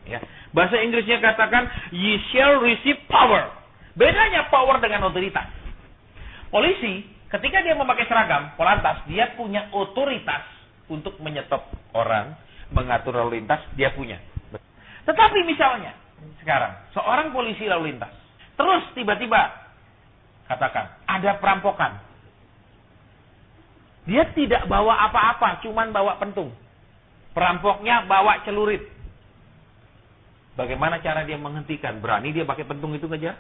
Ya. Bahasa Inggrisnya katakan ye shall receive power. Bedanya power dengan otoritas. Polisi ketika dia memakai seragam polantas, dia punya otoritas untuk menyetop orang, mengatur lalu lintas, dia punya. Tetapi misalnya sekarang seorang polisi lalu lintas, terus tiba-tiba katakan ada perampokan. Dia tidak bawa apa-apa, cuman bawa pentung. Perampoknya bawa celurit. Bagaimana cara dia menghentikan? Berani dia pakai pentung itu ngejar?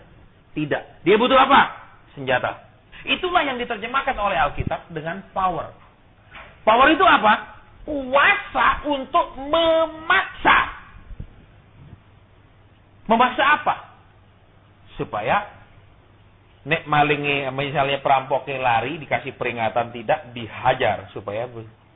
Tidak. Dia butuh apa? Senjata. Itulah yang diterjemahkan oleh Alkitab dengan power. Power itu apa? Kuasa untuk memaksa. Memaksa apa? Supaya nek malingi misalnya perampoknya lari, dikasih peringatan tidak, dihajar supaya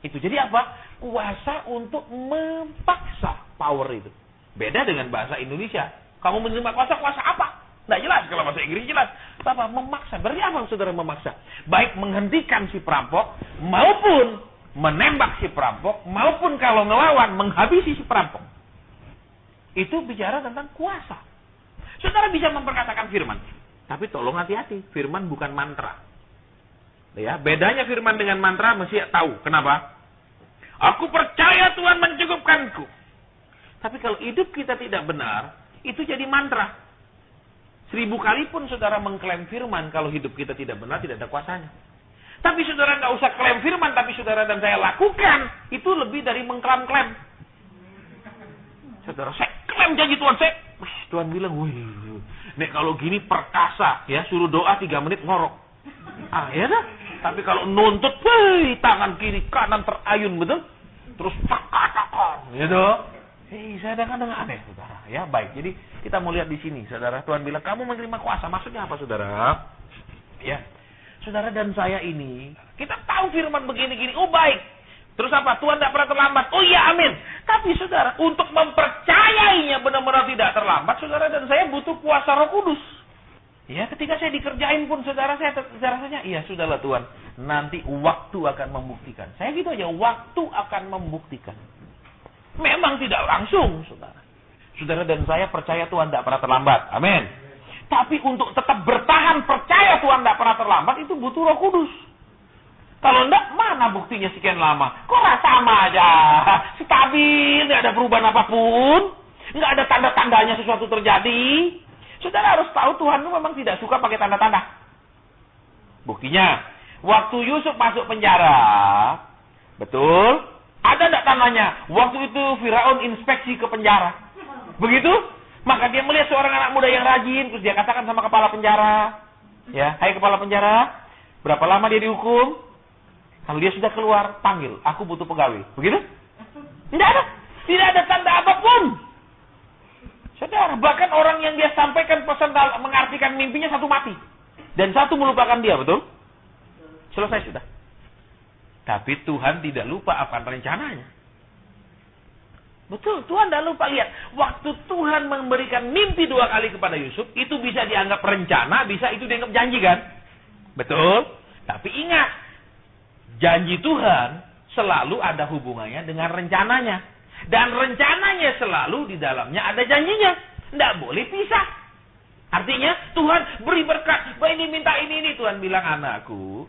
itu. Jadi apa? Kuasa untuk memaksa, power itu. Beda dengan bahasa Indonesia. Kamu menerima kuasa apa? Tidak jelas. Kalau bahasa Inggris jelas. Apa? Memaksa. Berarti apa saudara memaksa? Baik menghentikan si perampok, maupun menembak si perampok, maupun kalau ngelawan, menghabisi si perampok. Itu bicara tentang kuasa. Saudara bisa memperkatakan firman. Tapi tolong hati-hati, firman bukan mantra. Ya, bedanya firman dengan mantra mesti tahu. Kenapa? Aku percaya Tuhan mencukupkanku. Tapi kalau hidup kita tidak benar, itu jadi mantra. 1000 kali pun saudara mengklaim firman, kalau hidup kita tidak benar, tidak ada kuasanya. Tapi saudara nggak usah klaim firman, tapi saudara dan saya lakukan, itu lebih dari mengklaim-klaim. Saudara, saya klaim janji Tuhan, Tuhan bilang, wih, nek kalau gini perkasa, ya suruh doa 3 menit ngorok. Ya dah. Tapi kalau nuntut, wih, tangan kiri kanan terayun, betul? Terus tak-tak-tak, gitu. Saya kadang-kadang aneh, saudara. Ya baik. Jadi kita mau lihat di sini, saudara. Tuhan bilang kamu menerima kuasa. Maksudnya apa, saudara? Ya, saudara dan saya ini, kita tahu firman begini-gini. Oh baik. Terus apa? Tuhan tidak pernah terlambat. Oh iya, amin. Tapi saudara, untuk mempercayainya benar-benar tidak terlambat, saudara dan saya butuh kuasa Roh Kudus. Ya, ketika saya dikerjain pun, saudara saya rasanya, iya sudahlah Tuhan. Nanti waktu akan membuktikan. Saya gitu aja, waktu akan membuktikan. Memang tidak langsung, saudara. Saudara dan saya percaya Tuhan tidak pernah terlambat. Amin. Tapi untuk tetap bertahan, percaya Tuhan tidak pernah terlambat, itu butuh Roh Kudus. Kalau enggak, mana buktinya sekian lama? Kok sama aja? Stabil, nggak ada perubahan apapun. Nggak ada tanda-tandanya sesuatu terjadi. Saudara harus tahu Tuhan itu memang tidak suka pakai tanda-tanda. Buktinya, waktu Yusuf masuk penjara, betul? Ada enggak tandanya? Waktu itu Firaun inspeksi ke penjara. Begitu? Maka dia melihat seorang anak muda yang rajin, terus dia katakan sama kepala penjara, ya, hai kepala penjara, berapa lama dia dihukum? Kalau dia sudah keluar, panggil, aku butuh pegawai. Begitu? Tidak ada tanda apapun. Saudara, bahkan orang yang dia sampaikan pesan mengartikan mimpinya satu mati. Dan satu melupakan dia, betul? Selesai sudah. Tapi Tuhan tidak lupa akan rencananya. Betul, Tuhan tidak lupa. Lihat, waktu Tuhan memberikan mimpi 2 kali kepada Yusuf, itu bisa dianggap rencana, bisa itu dianggap janji kan? Betul? Tapi ingat, janji Tuhan selalu ada hubungannya dengan rencananya. Dan rencananya selalu di dalamnya ada janjinya. Tidak boleh pisah. Artinya, Tuhan beri berkat, ini minta ini. Tuhan bilang, anakku,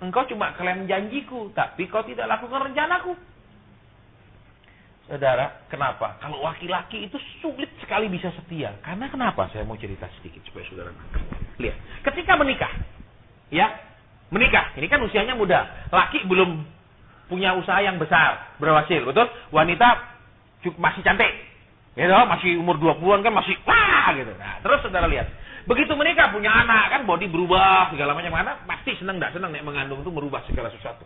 engkau cuma klaim janjiku, tapi kau tidak lakukan rencanaku. Saudara, kenapa? Kalau laki-laki itu sulit sekali bisa setia. Karena kenapa? Saya mau cerita sedikit supaya saudara nangkep. Lihat, ketika menikah, ya, menikah, ini kan usianya muda. Laki belum punya usaha yang besar, berhasil, betul? Wanita masih cantik, gitu, masih umur 20-an kan masih wah gitu. Nah, terus saudara lihat, begitu menikah punya anak kan body berubah segala macam, mana pasti senang enggak senang nek mengandung itu merubah segala sesuatu.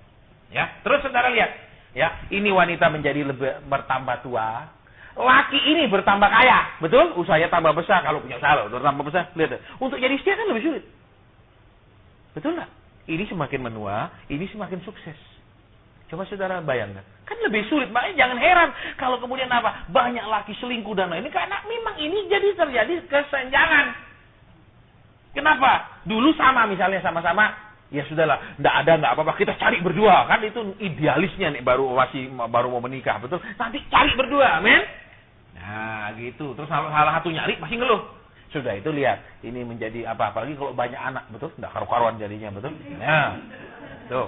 Ya, terus saudara lihat. Ya, ini wanita menjadi lebih bertambah tua. Laki ini bertambah kaya, betul? Usahanya tambah besar kalau punya usaha, bertambah besar. Lihat, untuk jadi setia kan lebih sulit. Betul nggak? Ini semakin menua, ini semakin sukses. Coba saudara bayangkan, kan lebih sulit. Makanya jangan heran kalau kemudian apa? Banyak laki selingkuh dan lain-lain karena memang ini jadi terjadi kesenjangan. Kenapa? Dulu sama misalnya sama-sama. Ya sudahlah, enggak apa-apa, kita cari berdua. Kan itu idealisnya nih, baru mau menikah, betul? Nanti cari berdua, amin? Nah, gitu. Terus salah satu nyari, masih ngeluh. Sudah itu lihat, ini menjadi apa? Apalagi kalau banyak anak, betul? Enggak karu-karuan jadinya, betul? Nah, tuh.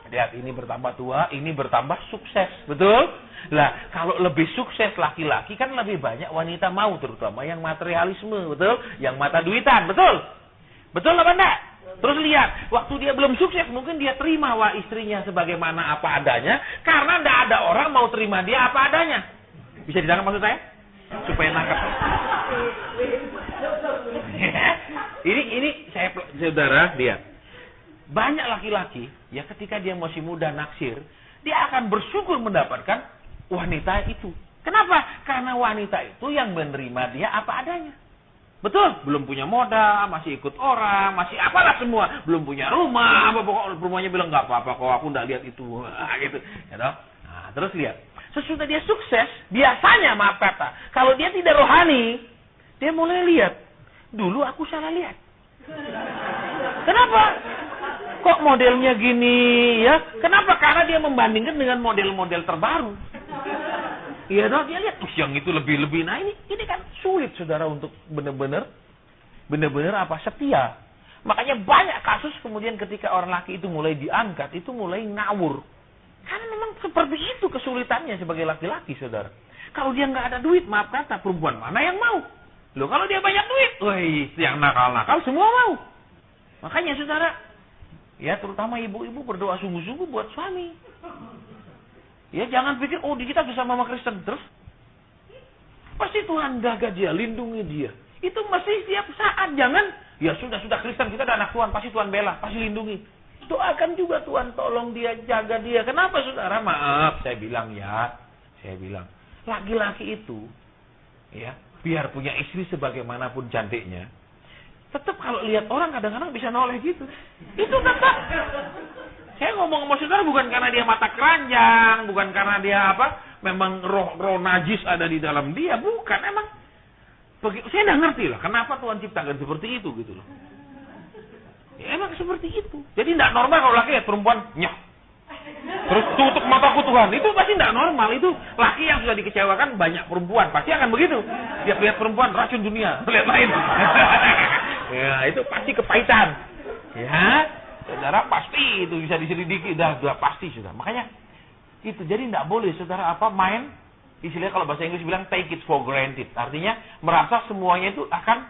Lihat, ini bertambah tua, ini bertambah sukses, betul? Lah, kalau lebih sukses laki-laki kan lebih banyak wanita mau, terutama yang materialisme, betul? Yang mata duitan, betul? Betul apa enggak? Terus lihat, waktu dia belum sukses, mungkin dia terima istrinya sebagaimana apa adanya, karena tidak ada orang mau terima dia apa adanya. Bisa ditangkap maksud saya? Supaya nangkap. ini saya saudara lihat. Banyak laki-laki, ya ketika dia masih muda naksir, dia akan bersyukur mendapatkan wanita itu. Kenapa? Karena wanita itu yang menerima dia apa adanya. Betul, belum punya modal, masih ikut orang, masih apalah semua, belum punya rumah, apa pokok rumahnya bilang nggak apa-apa kok aku nggak lihat itu, gitu, ya toh? Nah, terus lihat, sesudah dia sukses, biasanya maaf kata, kalau dia tidak rohani, dia mulai lihat, dulu aku salah lihat. Kenapa? Kok modelnya gini, ya? Kenapa? Karena dia membandingkan dengan model-model terbaru. Iya dong, dia lihat yang itu lebih-lebih. Nah ini kan sulit saudara untuk benar-benar apa setia. Makanya banyak kasus kemudian ketika orang laki itu mulai diangkat, itu mulai ngawur. Karena memang seperti itu kesulitannya sebagai laki-laki saudara. Kalau dia nggak ada duit, maaf kata, perempuan mana yang mau? Loh kalau dia banyak duit, wih, yang nakal-nakal semua mau. Makanya saudara, ya terutama ibu-ibu berdoa sungguh-sungguh buat suami. Ya jangan pikir, oh kita bisa sama Kristen terus. Pasti Tuhan jaga dia, lindungi dia. Itu mesti setiap saat, jangan, ya sudah Kristen, kita ada anak Tuhan, pasti Tuhan bela, pasti lindungi. Doakan juga Tuhan tolong dia, jaga dia. Kenapa saudara? Maaf, saya bilang, laki-laki itu, ya biar punya istri sebagaimanapun cantiknya, tetap kalau lihat orang kadang-kadang bisa noleh gitu. Itu tetap. Saya ngomong sama saudara bukan karena dia mata keranjang, bukan karena dia memang roh najis ada di dalam dia, bukan. Emang saya nggak ngerti lah kenapa Tuhan ciptakan seperti itu gitu loh. Ya, emang seperti itu. Jadi nggak normal kalau laki perempuan nyah. Terus tutup mataku Tuhan. Itu pasti tidak normal. Itu laki yang sudah dikecewakan banyak perempuan. Pasti akan begitu. Dia lihat perempuan, racun dunia. Lihat lain. Ya, itu pasti kepahitan. Ya, saudara pasti itu bisa diselidiki. Udah pasti sudah. Makanya itu. Jadi tidak boleh saudara main. Istilahnya kalau bahasa Inggris bilang take it for granted. Artinya merasa semuanya itu akan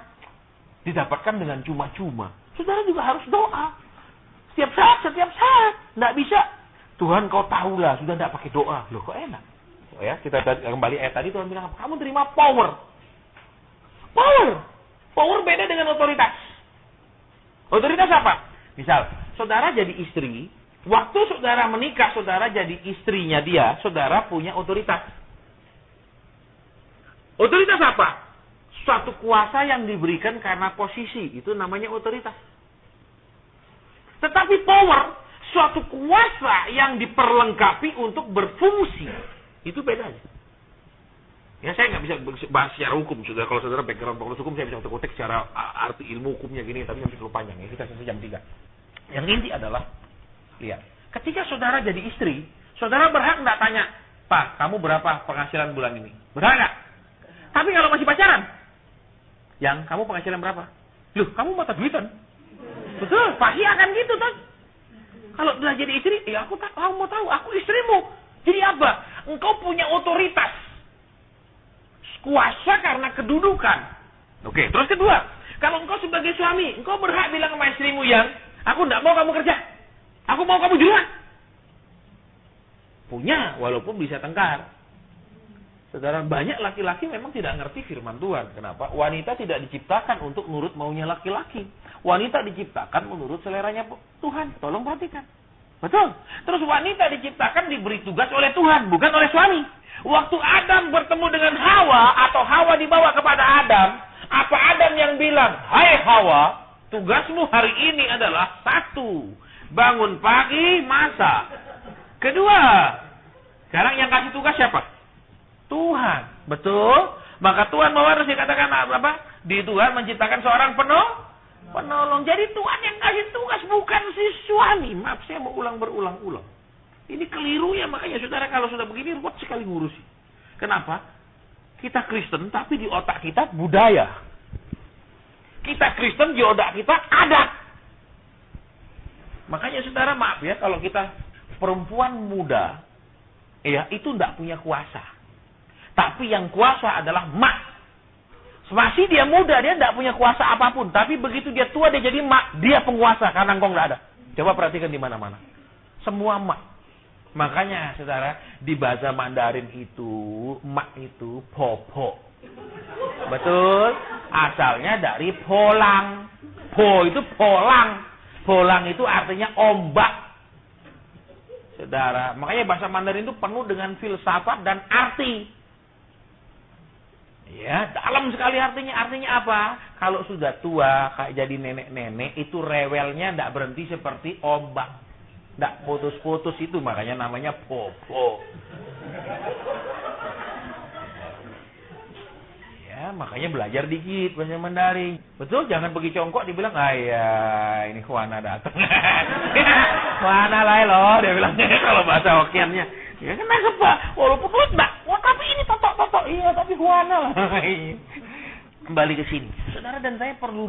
didapatkan dengan cuma-cuma. Saudara juga harus doa. Setiap saat. Tidak bisa. Tuhan kau tahulah, sudah tidak pakai doa. Loh kok enak? Oh ya, kita kembali ayat tadi Tuhan bilang, kamu terima power. Power beda dengan otoritas. Otoritas apa? Misal, saudara jadi istri, waktu saudara menikah, saudara jadi istrinya dia, saudara punya otoritas. Otoritas apa? Suatu kuasa yang diberikan karena posisi, itu namanya otoritas. Tetapi power, suatu kuasa yang diperlengkapi untuk berfungsi. Itu bedanya. Ya, saya nggak bisa bahas secara hukum, saudara. Kalau saudara background fakultas hukum, saya bisa kutek secara arti ilmu hukumnya gini, tapi nanti terlalu panjang. Ya, kita selesai jam 3. Yang inti adalah, lihat. Ketika saudara jadi istri, saudara berhak nggak tanya, Pak, kamu berapa penghasilan bulan ini? Berhak nggak? Tapi kalau masih pacaran, yang kamu penghasilan berapa? Loh, kamu mata duitan. Betul, pasti akan gitu, kan? Kalau sudah jadi istri, ya aku mau tahu, aku istrimu. Jadi apa? Engkau punya otoritas. Kuasa karena kedudukan. Oke, terus kedua. Kalau engkau sebagai suami, engkau berhak bilang sama istrimu yang, aku tidak mau kamu kerja. Aku mau kamu jual. Punya, walaupun bisa tengkar. Saudara, banyak laki-laki memang tidak ngerti firman Tuhan. Kenapa? Wanita tidak diciptakan untuk nurut maunya laki-laki. Wanita diciptakan menurut seleranya Tuhan. Tolong perhatikan. Betul. Terus wanita diciptakan diberi tugas oleh Tuhan, bukan oleh suami. Waktu Adam bertemu dengan Hawa, atau Hawa dibawa kepada Adam, apa Adam yang bilang, hai Hawa, tugasmu hari ini adalah 1, bangun pagi, masak. Kedua, sekarang yang kasih tugas siapa? Tuhan. Betul? Maka Tuhan mau harus dikatakan apa? Di Tuhan menciptakan seorang penolong. Jadi Tuhan yang kasih tugas, bukan si suami. Maaf, saya mau berulang-ulang. Ini kelirunya, makanya saudara kalau sudah begini ruwet sekali ngurusi. Kenapa? Kita Kristen, tapi di otak kita budaya. Kita Kristen, di otak kita adat. Makanya saudara maaf ya, kalau kita perempuan muda, ya itu tidak punya kuasa. Tapi yang kuasa adalah mak. Masih dia muda, dia tidak punya kuasa apapun. Tapi begitu dia tua, dia jadi mak. Dia penguasa, karena engkau nggak ada. Coba perhatikan di mana-mana. Semua mak. Makanya, saudara, di bahasa Mandarin itu, mak itu popo. Betul? Asalnya dari polang. Po itu polang. Polang itu artinya ombak. Saudara, makanya bahasa Mandarin itu penuh dengan filsafat dan arti. Ya, dalam sekali artinya. Artinya apa? Kalau sudah tua, kayak jadi nenek-nenek, itu rewelnya tidak berhenti seperti ombak. Tidak putus-putus, itu makanya namanya popo. Ya, makanya belajar dikit bahasa Mandarin. Betul, jangan pergi congkok dibilang, ayah, ini Juana datang. Juana lah loh, dia bilang kalau bahasa Hokiannya. Ya kenapa? Walaupun lu enggak, tapi ini totok-totok. Iya, tapi Juana lah. Kembali ke sini. Saudara dan saya perlu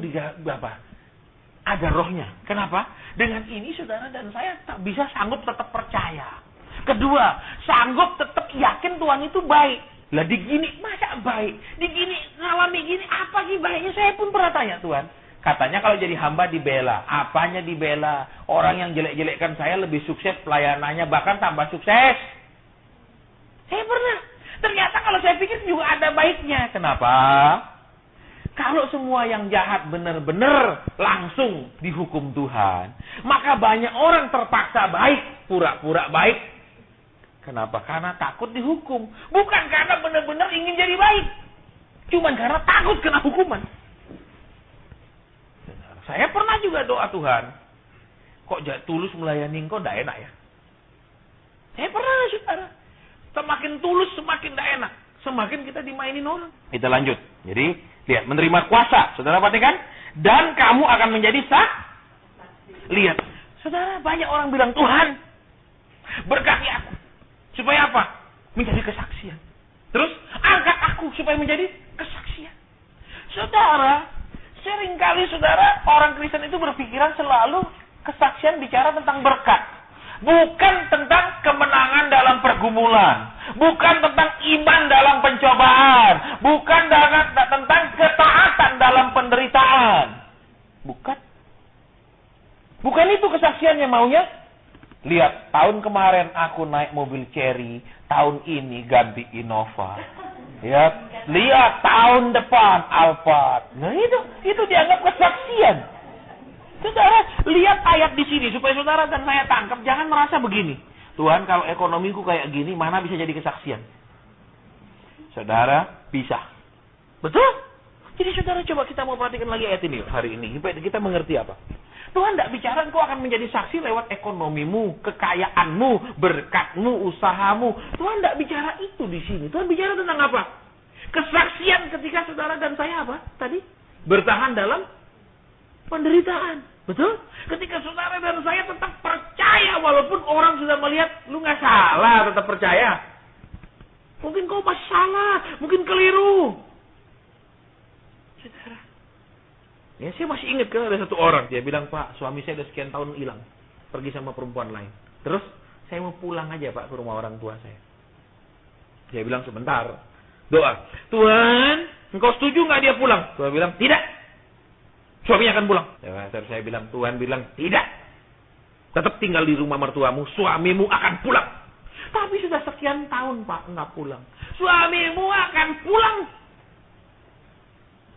ada rohnya. Kenapa? Dengan ini saudara dan saya tak bisa sanggup tetap percaya. Kedua, sanggup tetap yakin Tuhan itu baik. Lah digini, masa baik? Digini, ngalami gini, apa sih baiknya? Saya pun pernah tanya Tuhan. Katanya kalau jadi hamba dibela. Apanya dibela? Orang yang jelek-jelekkan saya lebih sukses pelayanannya, bahkan tambah sukses. Saya pernah. Ternyata kalau saya pikir juga ada baiknya. Kenapa? Kalau semua yang jahat benar-benar langsung dihukum Tuhan, maka banyak orang terpaksa baik, pura-pura baik. Kenapa? Karena takut dihukum. Bukan karena benar-benar ingin jadi baik. Cuman karena takut kena hukuman. Saya pernah juga doa Tuhan, kok tulus melayani engkau tidak enak ya? Saya pernah, saudara. Semakin tulus, semakin tidak enak. Semakin kita dimainin orang. Kita lanjut. Jadi, lihat, menerima kuasa. Saudara perhatikan. Dan kamu akan menjadi sah. Lihat. Saudara, banyak orang bilang, Tuhan, Berkati aku. Supaya apa? Menjadi kesaksian. Terus angkat aku supaya menjadi kesaksian. Saudara, seringkali saudara orang Kristen itu berpikiran selalu kesaksian bicara tentang berkat. Bukan tentang kemenangan dalam pergumulan. Bukan tentang iman dalam pencobaan. Bukan tentang ketaatan dalam penderitaan. Bukan. Bukan itu kesaksiannya maunya. Lihat, tahun kemarin aku naik mobil Cherry. Tahun ini ganti Innova. Ya, lihat tahun depan Alphard. Nah itu dianggap kesaksian. Saudara, lihat ayat di sini supaya saudara dan saya tangkap. Jangan merasa begini. Tuhan, kalau ekonomiku kayak gini, mana bisa jadi kesaksian? Saudara, bisa. Betul? Jadi saudara coba kita mau perhatikan lagi ayat ini hari ini. Supaya kita mengerti apa? Tuhan tidak bicara engkau akan menjadi saksi lewat ekonomimu, kekayaanmu, berkatmu, usahamu. Tuhan tidak bicara itu di sini. Tuhan bicara tentang apa? Kesaksian ketika saudara dan saya apa? Tadi bertahan dalam penderitaan. Betul? Ketika saudara dan saya tetap percaya walaupun orang sudah melihat lu nggak salah, tetap percaya. Mungkin kau masih salah, mungkin keliru. Saudara, ya saya masih ingat kan ada satu orang dia bilang, Pak, suami saya udah sekian tahun hilang, pergi sama perempuan lain. Terus saya mau pulang aja Pak ke rumah orang tua saya. Dia bilang sebentar, doa, Tuhan, engkau setuju nggak dia pulang? Tuhan bilang tidak. Suaminya akan pulang. Ya, saya bilang, Tuhan bilang, tidak. Tetap tinggal di rumah mertuamu, suamimu akan pulang. Tapi sudah sekian tahun, Pak, nggak pulang. Suamimu akan pulang.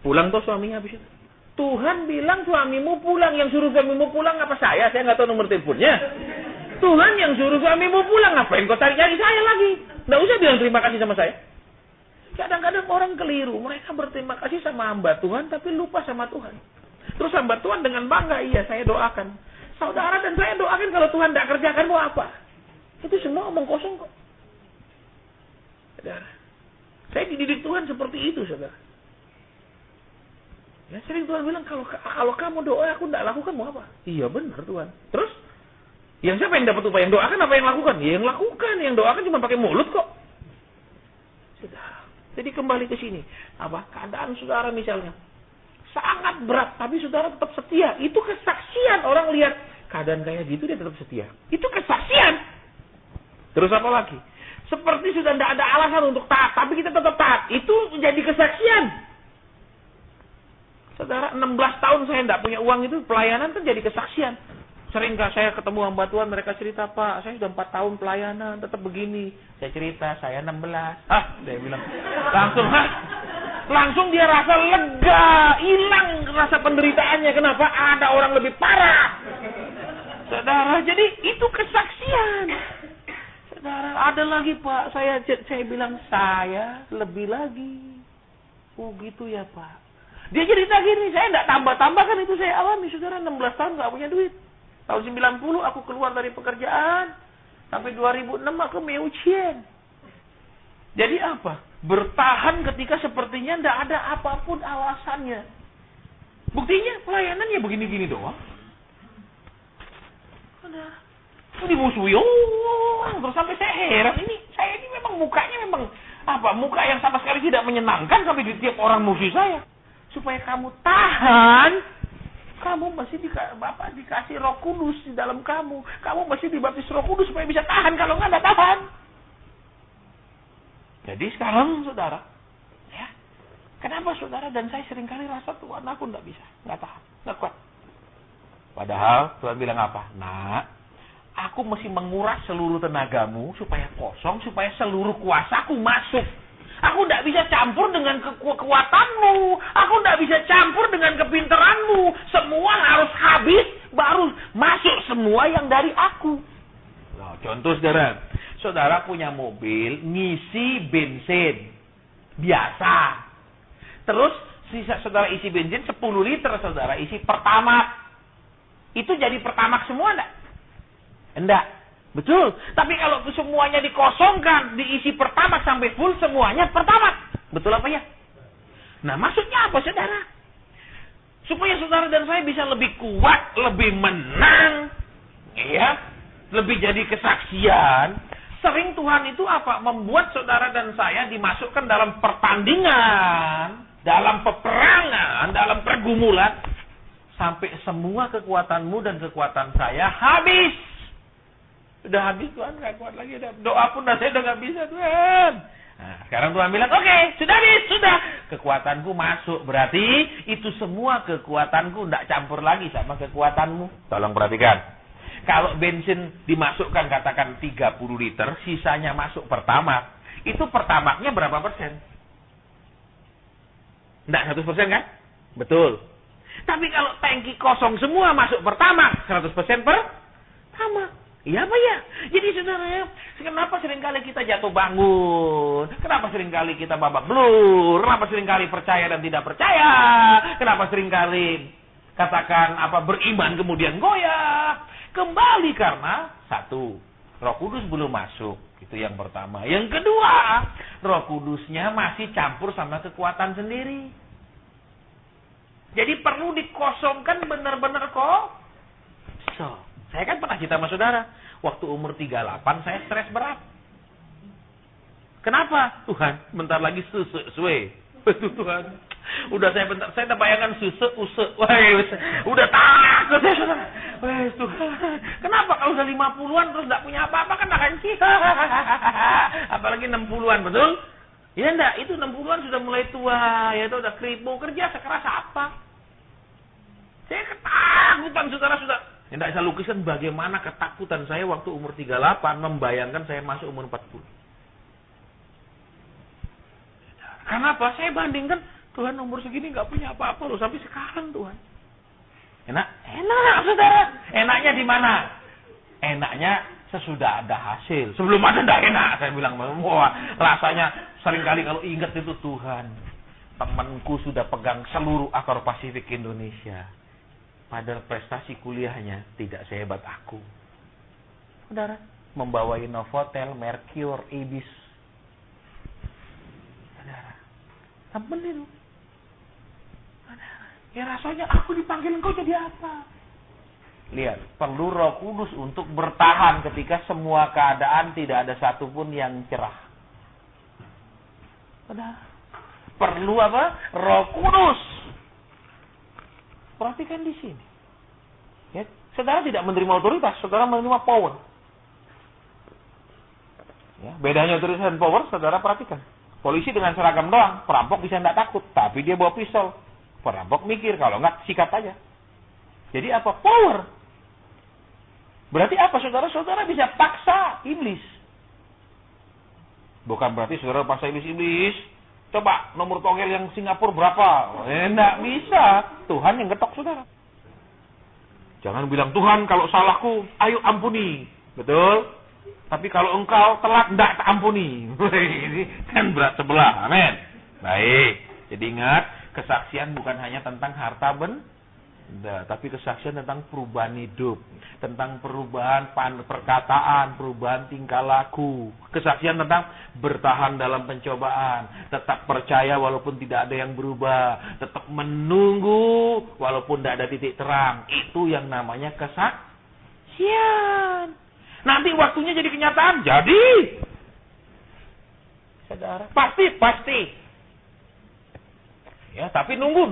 Pulang tuh suaminya habis itu. Tuhan bilang suamimu pulang. Yang suruh suamimu pulang apa saya? Saya nggak tahu nomor teleponnya. Tuhan yang suruh suamimu pulang. Ngapain kau cari-cari saya lagi? Nggak usah bilang terima kasih sama saya. Kadang-kadang orang keliru. Mereka berterima kasih sama hamba Tuhan, tapi lupa sama Tuhan. Terus hamba Tuhan dengan bangga, iya saya doakan. Saudara dan saya doakan kalau Tuhan tidak kerjakan mau apa? Itu semua omong kosong kok. Saudara, saya dididik Tuhan seperti itu, saudara. Ya sering Tuhan bilang, kalau kamu doa aku tidak lakukan mau apa? Iya benar Tuhan. Terus, yang siapa yang dapat upah? Yang doakan apa yang lakukan? Ya yang lakukan, yang doakan cuma pakai mulut kok. Saudara, jadi kembali ke sini. Apa? Keadaan saudara misalnya sangat berat, tapi saudara tetap setia. Itu kesaksian. Orang lihat keadaan kayak gitu dia tetap setia. Itu kesaksian. Terus apa lagi? Seperti sudah tidak ada alasan untuk taat, tapi kita tetap taat. Itu menjadi kesaksian. Saudara, 16 tahun saya tidak punya uang itu, pelayanan kan jadi kesaksian. Sering saya ketemu hamba Tuhan, mereka cerita, Pak, saya sudah 4 tahun pelayanan, tetap begini. Saya cerita, saya 16. Dia bilang. Langsung dia rasa lega, hilang rasa penderitaannya. Kenapa? Ada orang lebih parah. Saudara, jadi itu kesaksian. Saudara, ada lagi Pak, saya bilang, saya lebih lagi. Oh gitu ya Pak. Dia cerita gini, saya tidak tambah-tambah kan itu saya alami. Saudara, 16 tahun nggak punya duit. Tahun 90 aku keluar dari pekerjaan. Sampai 2006 aku meucien. Jadi apa? Bertahan ketika sepertinya tidak ada apapun alasannya. Buktinya pelayanannya begini-gini doang. Ada dimusuhi, terus sampai saya heran saya ini memang mukanya memang apa? Muka yang sama sekali tidak menyenangkan sampai di tiap orang musuh saya. Supaya kamu tahan, kamu masih Bapak dikasih Roh Kudus di dalam kamu. Kamu masih dibaptis Roh Kudus supaya bisa tahan. Kalau nggak tahan. Jadi sekarang saudara, ya, kenapa saudara dan saya seringkali rasa Tuhan aku tidak bisa, nggak tahan, nggak kuat. Padahal Tuhan bilang apa? Nah, aku mesti menguras seluruh tenagamu supaya kosong, supaya seluruh kuasaku masuk. Aku tidak bisa campur dengan kekuatanmu, aku tidak bisa campur dengan kepintaranmu. Semua harus habis, baru masuk semua yang dari aku. Nah, contoh saudara. Saudara punya mobil, ngisi bensin. Biasa. Terus, saudara isi bensin 10 liter, saudara isi Pertamax. Itu jadi Pertamax semua enggak? Enggak. Betul. Tapi kalau semuanya dikosongkan, diisi Pertamax sampai full, semuanya Pertamax. Betul apa ya? Nah, maksudnya apa, saudara? Supaya saudara dan saya bisa lebih kuat, lebih menang. Ya. lebih jadi kesaksian, sering Tuhan itu apa? Membuat saudara dan saya dimasukkan dalam pertandingan, dalam peperangan, dalam pergumulan, sampai semua kekuatanmu dan kekuatan saya habis. Sudah habis Tuhan, nggak kuat lagi. Doa pun saya udah nggak bisa Tuhan. Nah, sekarang Tuhan bilang, oke, sudah habis, sudah. Kekuatanku masuk, berarti itu semua kekuatanku tidak campur lagi sama kekuatanmu. Tolong perhatikan. Kalau bensin dimasukkan katakan 30 liter, sisanya masuk pertamax, itu pertamaxnya berapa persen? Tidak 100% kan? Betul. Tapi kalau tangki kosong semua masuk pertamax, 100% pertamax. Iya apa ya? Jadi saudara, kenapa seringkali kita jatuh bangun? Kenapa seringkali kita babak belur? Kenapa seringkali percaya dan tidak percaya? Kenapa seringkali katakan beriman kemudian goyah? Kembali karena satu, Roh Kudus belum masuk. Itu yang pertama. Yang kedua, Roh Kudusnya masih campur sama kekuatan sendiri. Jadi perlu dikosongkan benar-benar kosong. Saya kan pernah cerita sama saudara. Waktu umur 38 saya stres berat. Kenapa? Tuhan, bentar lagi suwe. Betul Tuhan. Udah saya udah bayangan use. Wah, udah takut saya saudara. Wah, Tuhan. Kenapa kalau udah 50-an terus enggak punya apa-apa kan akan apalagi 60-an, betul? Ya enggak, itu 60-an sudah mulai tua, ya itu udah kribo, kerja sekeras apa? Saya ketakutan saudara. Tidak bisa lukiskan bagaimana ketakutan saya waktu umur 38 membayangkan saya masuk umur 40. Kenapa? Saya bandingkan, Tuhan umur segini nggak punya apa-apa loh sampai sekarang Tuhan. Enak saudara. Enaknya di mana? Enaknya sesudah ada hasil. Sebelum ada tidak enak. Saya bilang, wah rasanya seringkali kalau ingat itu Tuhan. Temanku sudah pegang seluruh akar Pasifik Indonesia. Padahal prestasi kuliahnya tidak sehebat aku. Saudara, membawai Novotel, Mercure, Ibis. Saudara, temen itu. Saudara, ya rasanya aku dipanggil engkau jadi apa? Lihat, perlu Roh Kudus untuk bertahan ketika semua keadaan tidak ada satupun yang cerah. Saudara, perlu apa? Roh Kudus. Perhatikan di sini. Ya, saudara tidak menerima otoritas, saudara menerima power. Ya, bedanya otoritas dan power, saudara perhatikan. Polisi dengan seragam doang, perampok bisa tidak takut, tapi dia bawa pistol. Perampok mikir, kalau enggak sikat aja. Jadi apa? Power. Berarti apa saudara? Saudara bisa paksa iblis. Bukan berarti saudara paksa iblis. Coba nomor togel yang Singapura berapa? Enggak bisa. Tuhan yang ketok saudara. Jangan bilang, Tuhan kalau salahku, ayo ampuni. Betul? Tapi kalau engkau telat, enggak ampuni. Ini kan berat sebelah. Amin. Baik. Jadi ingat, kesaksian bukan hanya tentang harta benda, tapi kesaksian tentang perubahan hidup. Tentang perubahan perkataan, perubahan tingkah laku. Kesaksian tentang bertahan dalam pencobaan. Tetap percaya walaupun tidak ada yang berubah. Tetap menunggu walaupun tidak ada titik terang. Itu yang namanya kesaksian. Nanti waktunya jadi kenyataan. Jadi. Saudara. Pasti. Ya, tapi nunggu.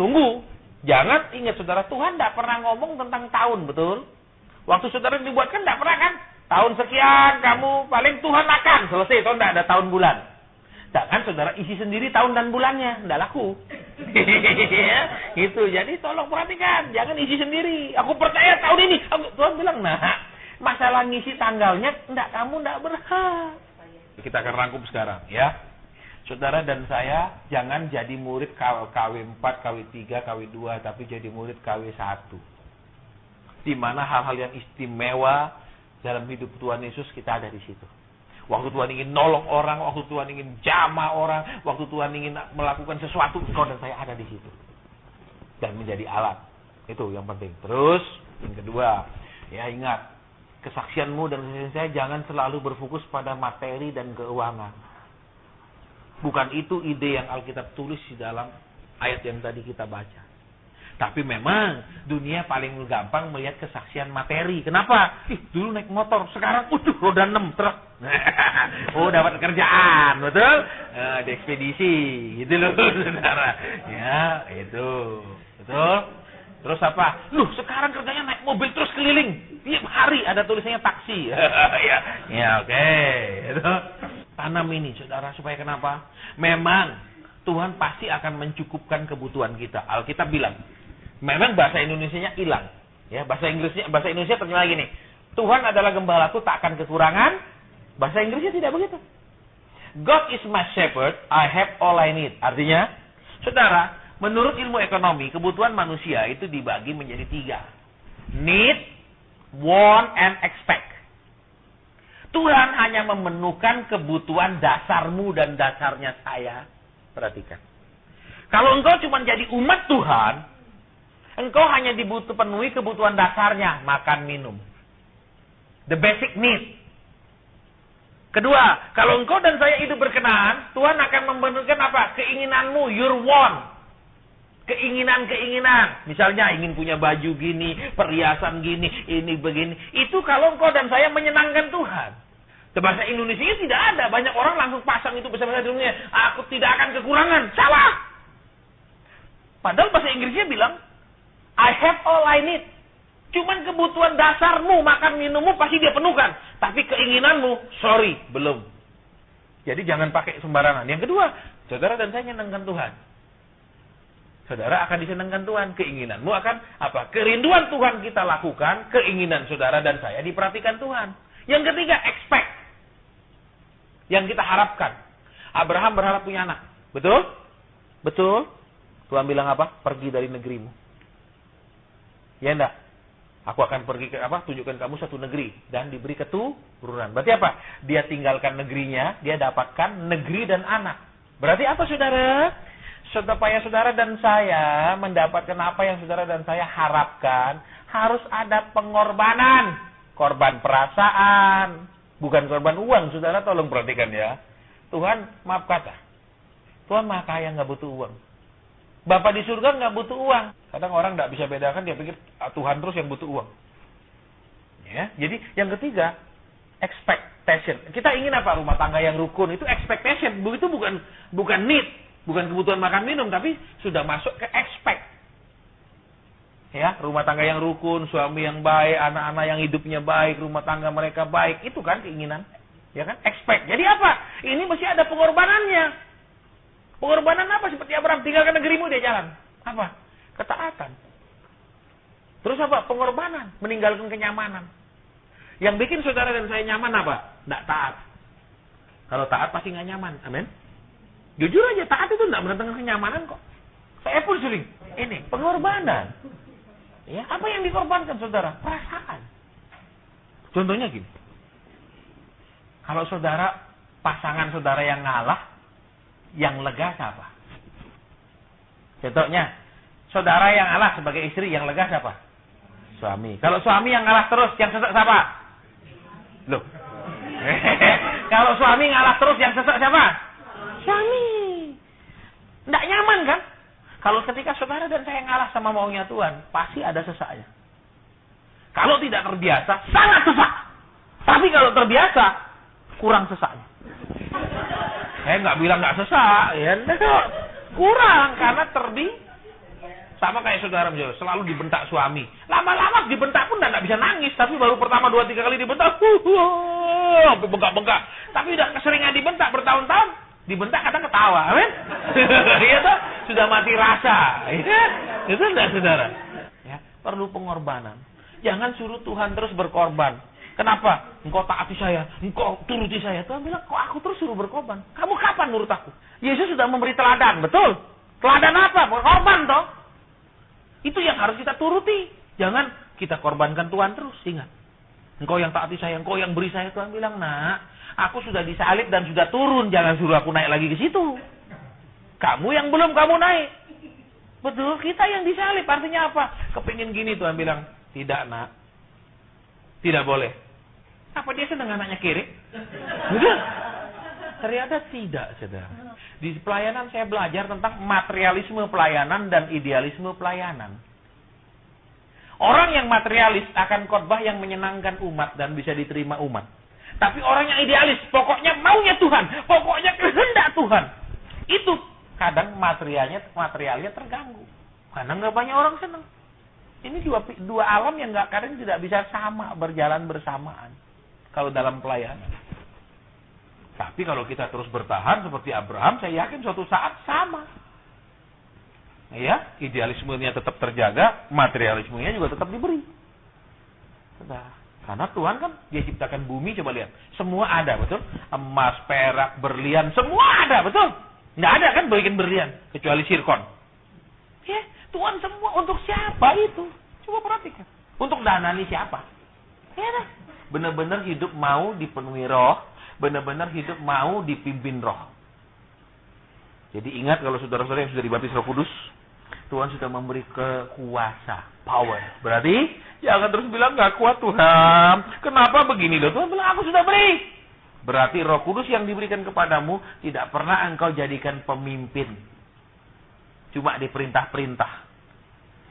Jangan ingat saudara, Tuhan tidak pernah ngomong tentang tahun, betul? Waktu saudara dibuatkan tidak pernah kan? Tahun sekian kamu paling Tuhan akan selesai, itu tidak ada tahun bulan. Jangan saudara isi sendiri tahun dan bulannya, tidak laku. Gitu. Jadi tolong perhatikan, jangan isi sendiri. Aku percaya tahun ini. Tuhan bilang, masalah ngisi tanggalnya, kamu tidak berhak. Kita akan rangkum sekarang, ya. Saudara dan saya jangan jadi murid KW4, KW3, KW2, tapi jadi murid KW1. Di mana hal-hal yang istimewa dalam hidup Tuhan Yesus kita ada di situ. Waktu Tuhan ingin nolong orang, waktu Tuhan ingin jamah orang, waktu Tuhan ingin melakukan sesuatu, engkau dan saya ada di situ. Dan menjadi alat. Itu yang penting. Terus, yang kedua, ya ingat, kesaksianmu dan kesaksian saya jangan selalu berfokus pada materi dan keuangan. Bukan itu ide yang Alkitab tulis di dalam ayat yang tadi kita baca. Tapi memang dunia paling gampang melihat kesaksian materi. Kenapa? Dulu naik motor, sekarang roda 6 truk. Oh, dapat kerjaan, betul? Di ekspedisi, gitu loh, saudara. Ya, itu. Betul? Terus apa? Sekarang kerjanya naik mobil terus keliling. Tiap hari ada tulisannya taksi. Ya, oke. Itu. Tanam ini, saudara, supaya kenapa? Memang Tuhan pasti akan mencukupkan kebutuhan kita. Alkitab bilang, memang bahasa Indonesianya hilang. Ya, bahasa Indonesia terjemah gini. Tuhan adalah gembalaku, tak akan kekurangan. Bahasa Inggrisnya tidak begitu. God is my shepherd, I have all I need. Artinya, saudara, menurut ilmu ekonomi, kebutuhan manusia itu dibagi menjadi 3. Need, want, and expect. Tuhan hanya memenuhkan kebutuhan dasarmu dan dasarnya saya. Perhatikan. Kalau engkau cuma jadi umat Tuhan, engkau hanya penuhi kebutuhan dasarnya, makan, minum. The basic need. Kedua, kalau engkau dan saya hidup berkenan, Tuhan akan memenuhkan apa? Keinginanmu, your want. Keinginan-keinginan. Misalnya ingin punya baju gini, perhiasan gini, ini begini. Itu kalau engkau dan saya menyenangkan Tuhan. Bahasa Indonesia tidak ada. Banyak orang langsung pasang itu bahasa dunia. Aku tidak akan kekurangan. Salah. Padahal bahasa Inggrisnya bilang, I have all I need. Cuman kebutuhan dasarmu, makan minummu pasti dia penuhkan. Tapi keinginanmu, sorry, belum. Jadi jangan pakai sembarangan. Yang kedua, saudara dan saya menyenangkan Tuhan. Saudara akan disenangkan Tuhan. Keinginanmu akan apa? Kerinduan Tuhan kita lakukan. Keinginan saudara dan saya diperhatikan Tuhan. Yang ketiga, expect. Yang kita harapkan. Abraham berharap punya anak. Betul? Betul? Tuhan bilang apa? Pergi dari negerimu. Ya enggak? Aku akan pergi tunjukkan kamu satu negeri. Dan diberi keturunan. Berarti apa? Dia tinggalkan negerinya. Dia dapatkan negeri dan anak. Berarti apa, saudara? Supaya saudara dan saya mendapatkan apa yang saudara dan saya harapkan, harus ada pengorbanan. Korban perasaan. Bukan korban uang, saudara, tolong perhatikan ya. Tuhan, maaf kata. Tuhan maha kaya, nggak butuh uang. Bapak di surga nggak butuh uang. Kadang orang nggak bisa bedakan, dia pikir Tuhan terus yang butuh uang. Ya, jadi yang ketiga, expectation. Kita ingin apa? Rumah tangga yang rukun, itu expectation. Itu bukan need, bukan kebutuhan makan minum, tapi sudah masuk ke expect. Ya, rumah tangga yang rukun, suami yang baik, anak-anak yang hidupnya baik, rumah tangga mereka baik, itu kan keinginan, ya kan? Expect. Jadi apa? Ini mesti ada pengorbanannya. Pengorbanan apa? Seperti Abraham, tinggalkan negerimu, dia jalan. Apa? Ketaatan. Terus apa? Pengorbanan, meninggalkan kenyamanan. Yang bikin saudara dan saya nyaman apa? Nggak taat. Kalau taat pasti nggak nyaman, amin. Jujur aja, taat itu nggak mendatangkan kenyamanan kok. Saya pun sering. Ini pengorbanan. Ya, apa yang dikorbankan, saudara? Perasaan. Contohnya gini. Kalau saudara, pasangan saudara yang ngalah, yang lega siapa? Contohnya, saudara yang ngalah sebagai istri, yang lega siapa? Suami. Kalau suami yang ngalah terus, yang sesek siapa? Loh. Kalau suami ngalah terus, yang sesek siapa? Suami. Nggak nyaman kan? Kalau ketika saudara dan saya ngalah sama maunya Tuhan, pasti ada sesaknya. Kalau tidak terbiasa, sangat sesak. Tapi kalau terbiasa, kurang sesaknya. Saya nggak bilang nggak sesak, ya kurang karena sama kayak saudara selalu dibentak suami. Lama-lama dibentak pun nggak bisa nangis, tapi baru pertama 2-3 kali dibentak, sampai bengkak-bengkak. Tapi udah keseringan dibentak bertahun-tahun, dibentak kadang ketawa, amin? Iya toh, sudah mati rasa. Itu enggak, saudara? Ya, perlu pengorbanan. Jangan suruh Tuhan terus berkorban. Kenapa? Engkau taati saya, engkau turuti saya. Tuhan bilang, kok aku terus suruh berkorban? Kamu kapan nurut aku? Yesus sudah memberi teladan, betul? Teladan apa? Berkorban toh. Itu yang harus kita turuti. Jangan kita korbankan Tuhan terus. Ingat, engkau yang taati saya, engkau yang beri saya. Tuhan bilang, nak, aku sudah disalib dan sudah turun. Jangan suruh aku naik lagi ke situ. Kamu yang belum kamu naik. Betul, kita yang disalib. Artinya apa? Kepingin gini, Tuhan bilang, tidak, nak. Tidak boleh. Apa dia senang anaknya kiri? Betul? Ternyata tidak, saudara. Di pelayanan saya belajar tentang materialisme pelayanan dan idealisme pelayanan. Orang yang materialis akan khotbah yang menyenangkan umat dan bisa diterima umat. Tapi orang yang idealis, pokoknya maunya Tuhan, pokoknya kehendak Tuhan. Itu kadang materialnya terganggu. Karena nggak banyak orang senang. Ini dua alam yang kadang tidak bisa sama berjalan bersamaan kalau dalam pelayanan. Tapi kalau kita terus bertahan seperti Abraham, saya yakin suatu saat sama. Ya, idealismenya tetap terjaga, materialismenya juga tetap diberi. Nah, karena Tuhan kan Dia ciptakan bumi, coba lihat. Semua ada, betul? Emas, perak, berlian, semua ada, betul? Nggak ada kan bikin berlian, kecuali zirkon. Ya, Tuhan semua untuk siapa itu? Coba perhatikan. Untuk danani siapa? Ya, benar-benar hidup mau dipenuhi roh, benar-benar hidup mau dipimpin roh. Jadi ingat kalau saudara-saudara yang sudah dibaptis Roh Kudus, Tuhan sudah memberi kekuasa, power. Berarti jangan terus bilang nggak kuat Tuhan. Kenapa begini loh? Tuhan bilang aku sudah beri. Berarti Roh Kudus yang diberikan kepadamu tidak pernah engkau jadikan pemimpin. Cuma diperintah-perintah.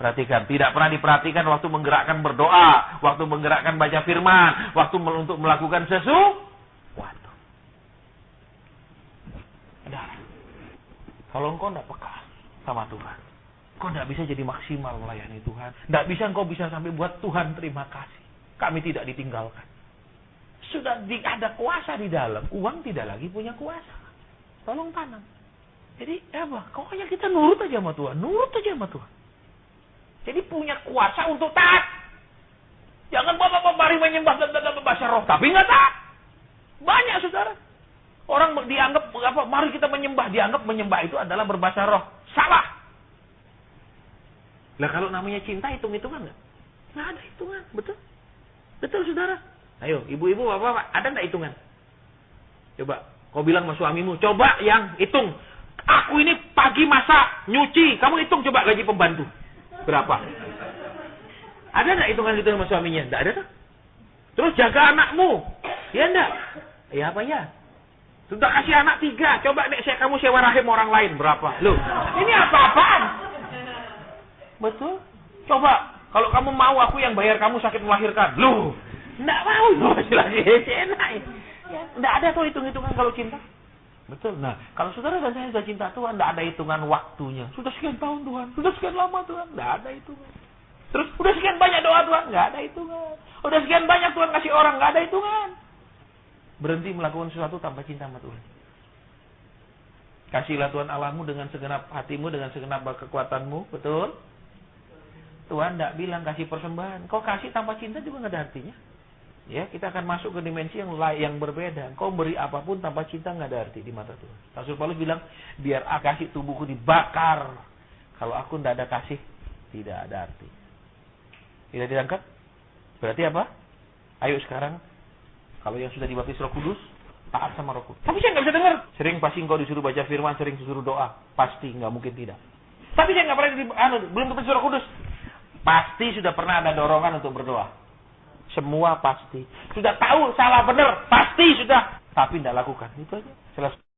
Perhatikan, tidak pernah diperhatikan waktu menggerakkan berdoa, waktu menggerakkan baca firman, waktu untuk melakukan sesuatu. Kalau engkau tidak peka sama Tuhan, engkau tidak bisa jadi maksimal melayani Tuhan. Tidak bisa engkau bisa sampai buat Tuhan terima kasih. Kami tidak ditinggalkan. Sudah ada kuasa di dalam, uang tidak lagi punya kuasa. Tolong tanam. Jadi apa? Pokoknya kita nurut aja sama Tuhan, nurut aja sama Tuhan. Jadi punya kuasa untuk taat. Jangan bapak-bapak mari menyembah dan bahasa roh, tapi nggak taat. Banyak saudara. Orang dianggap apa? Mari kita menyembah, dianggap menyembah itu adalah berbahasa roh. Salah. Lah kalau namanya cinta hitung-hitungan nggak? Nggak ada hitungan, betul? Betul saudara. Ayo, ibu-ibu, bapak-bapak, ada nggak hitungan? Coba, kau bilang sama suamimu, coba yang hitung. Aku ini pagi masak, nyuci, kamu hitung coba gaji pembantu. Berapa? Ada nggak hitungan itu sama suaminya? Nggak ada tuh. Terus jaga anakmu. Ya enggak? Ya apa ya? Sudah kasih anak 3. Coba nek kamu sewa rahim orang lain. Berapa? Loh, ini apa-apaan? Betul? Coba, kalau kamu mau aku yang bayar kamu sakit melahirkan. Loh, enggak mau. Loh, lagi enak. Ya, enggak ada tuh hitung-hitungan kalau cinta. Betul. Nah, kalau saudara dan saya sudah cinta Tuhan, enggak ada hitungan waktunya. Sudah sekian tahun Tuhan, sudah sekian lama Tuhan, enggak ada hitungan. Terus, udah sekian banyak doa Tuhan, enggak ada hitungan. Udah sekian banyak Tuhan kasih orang, enggak ada hitungan. Berhenti melakukan sesuatu tanpa cinta sama Tuhan. Kasihlah Tuhan Allahmu dengan segenap hatimu, dengan segenap kekuatanmu, betul? Tuhan enggak bilang kasih persembahan. Kau kasih tanpa cinta juga enggak ada artinya. Ya, kita akan masuk ke dimensi yang berbeda. Kau beri apapun tanpa cinta nggak ada arti di mata Tuhan. Rasul Paulus bilang, biar aku kasih tubuhku dibakar. Kalau aku tidak ada kasih, tidak ada arti. Tidak ditangkap? Berarti apa? Ayo sekarang, kalau yang sudah dibaptis Roh Kudus, taat sama Roh Kudus. Tapi saya nggak bisa dengar. Sering pasti engkau disuruh baca firman, sering disuruh doa. Pasti, nggak mungkin tidak. Tapi saya nggak pernah belum dibaptis Roh Kudus. Pasti sudah pernah ada dorongan untuk berdoa. Semua pasti. Sudah tahu salah benar, pasti sudah. Tapi tidak lakukan. Itu aja. Selesai.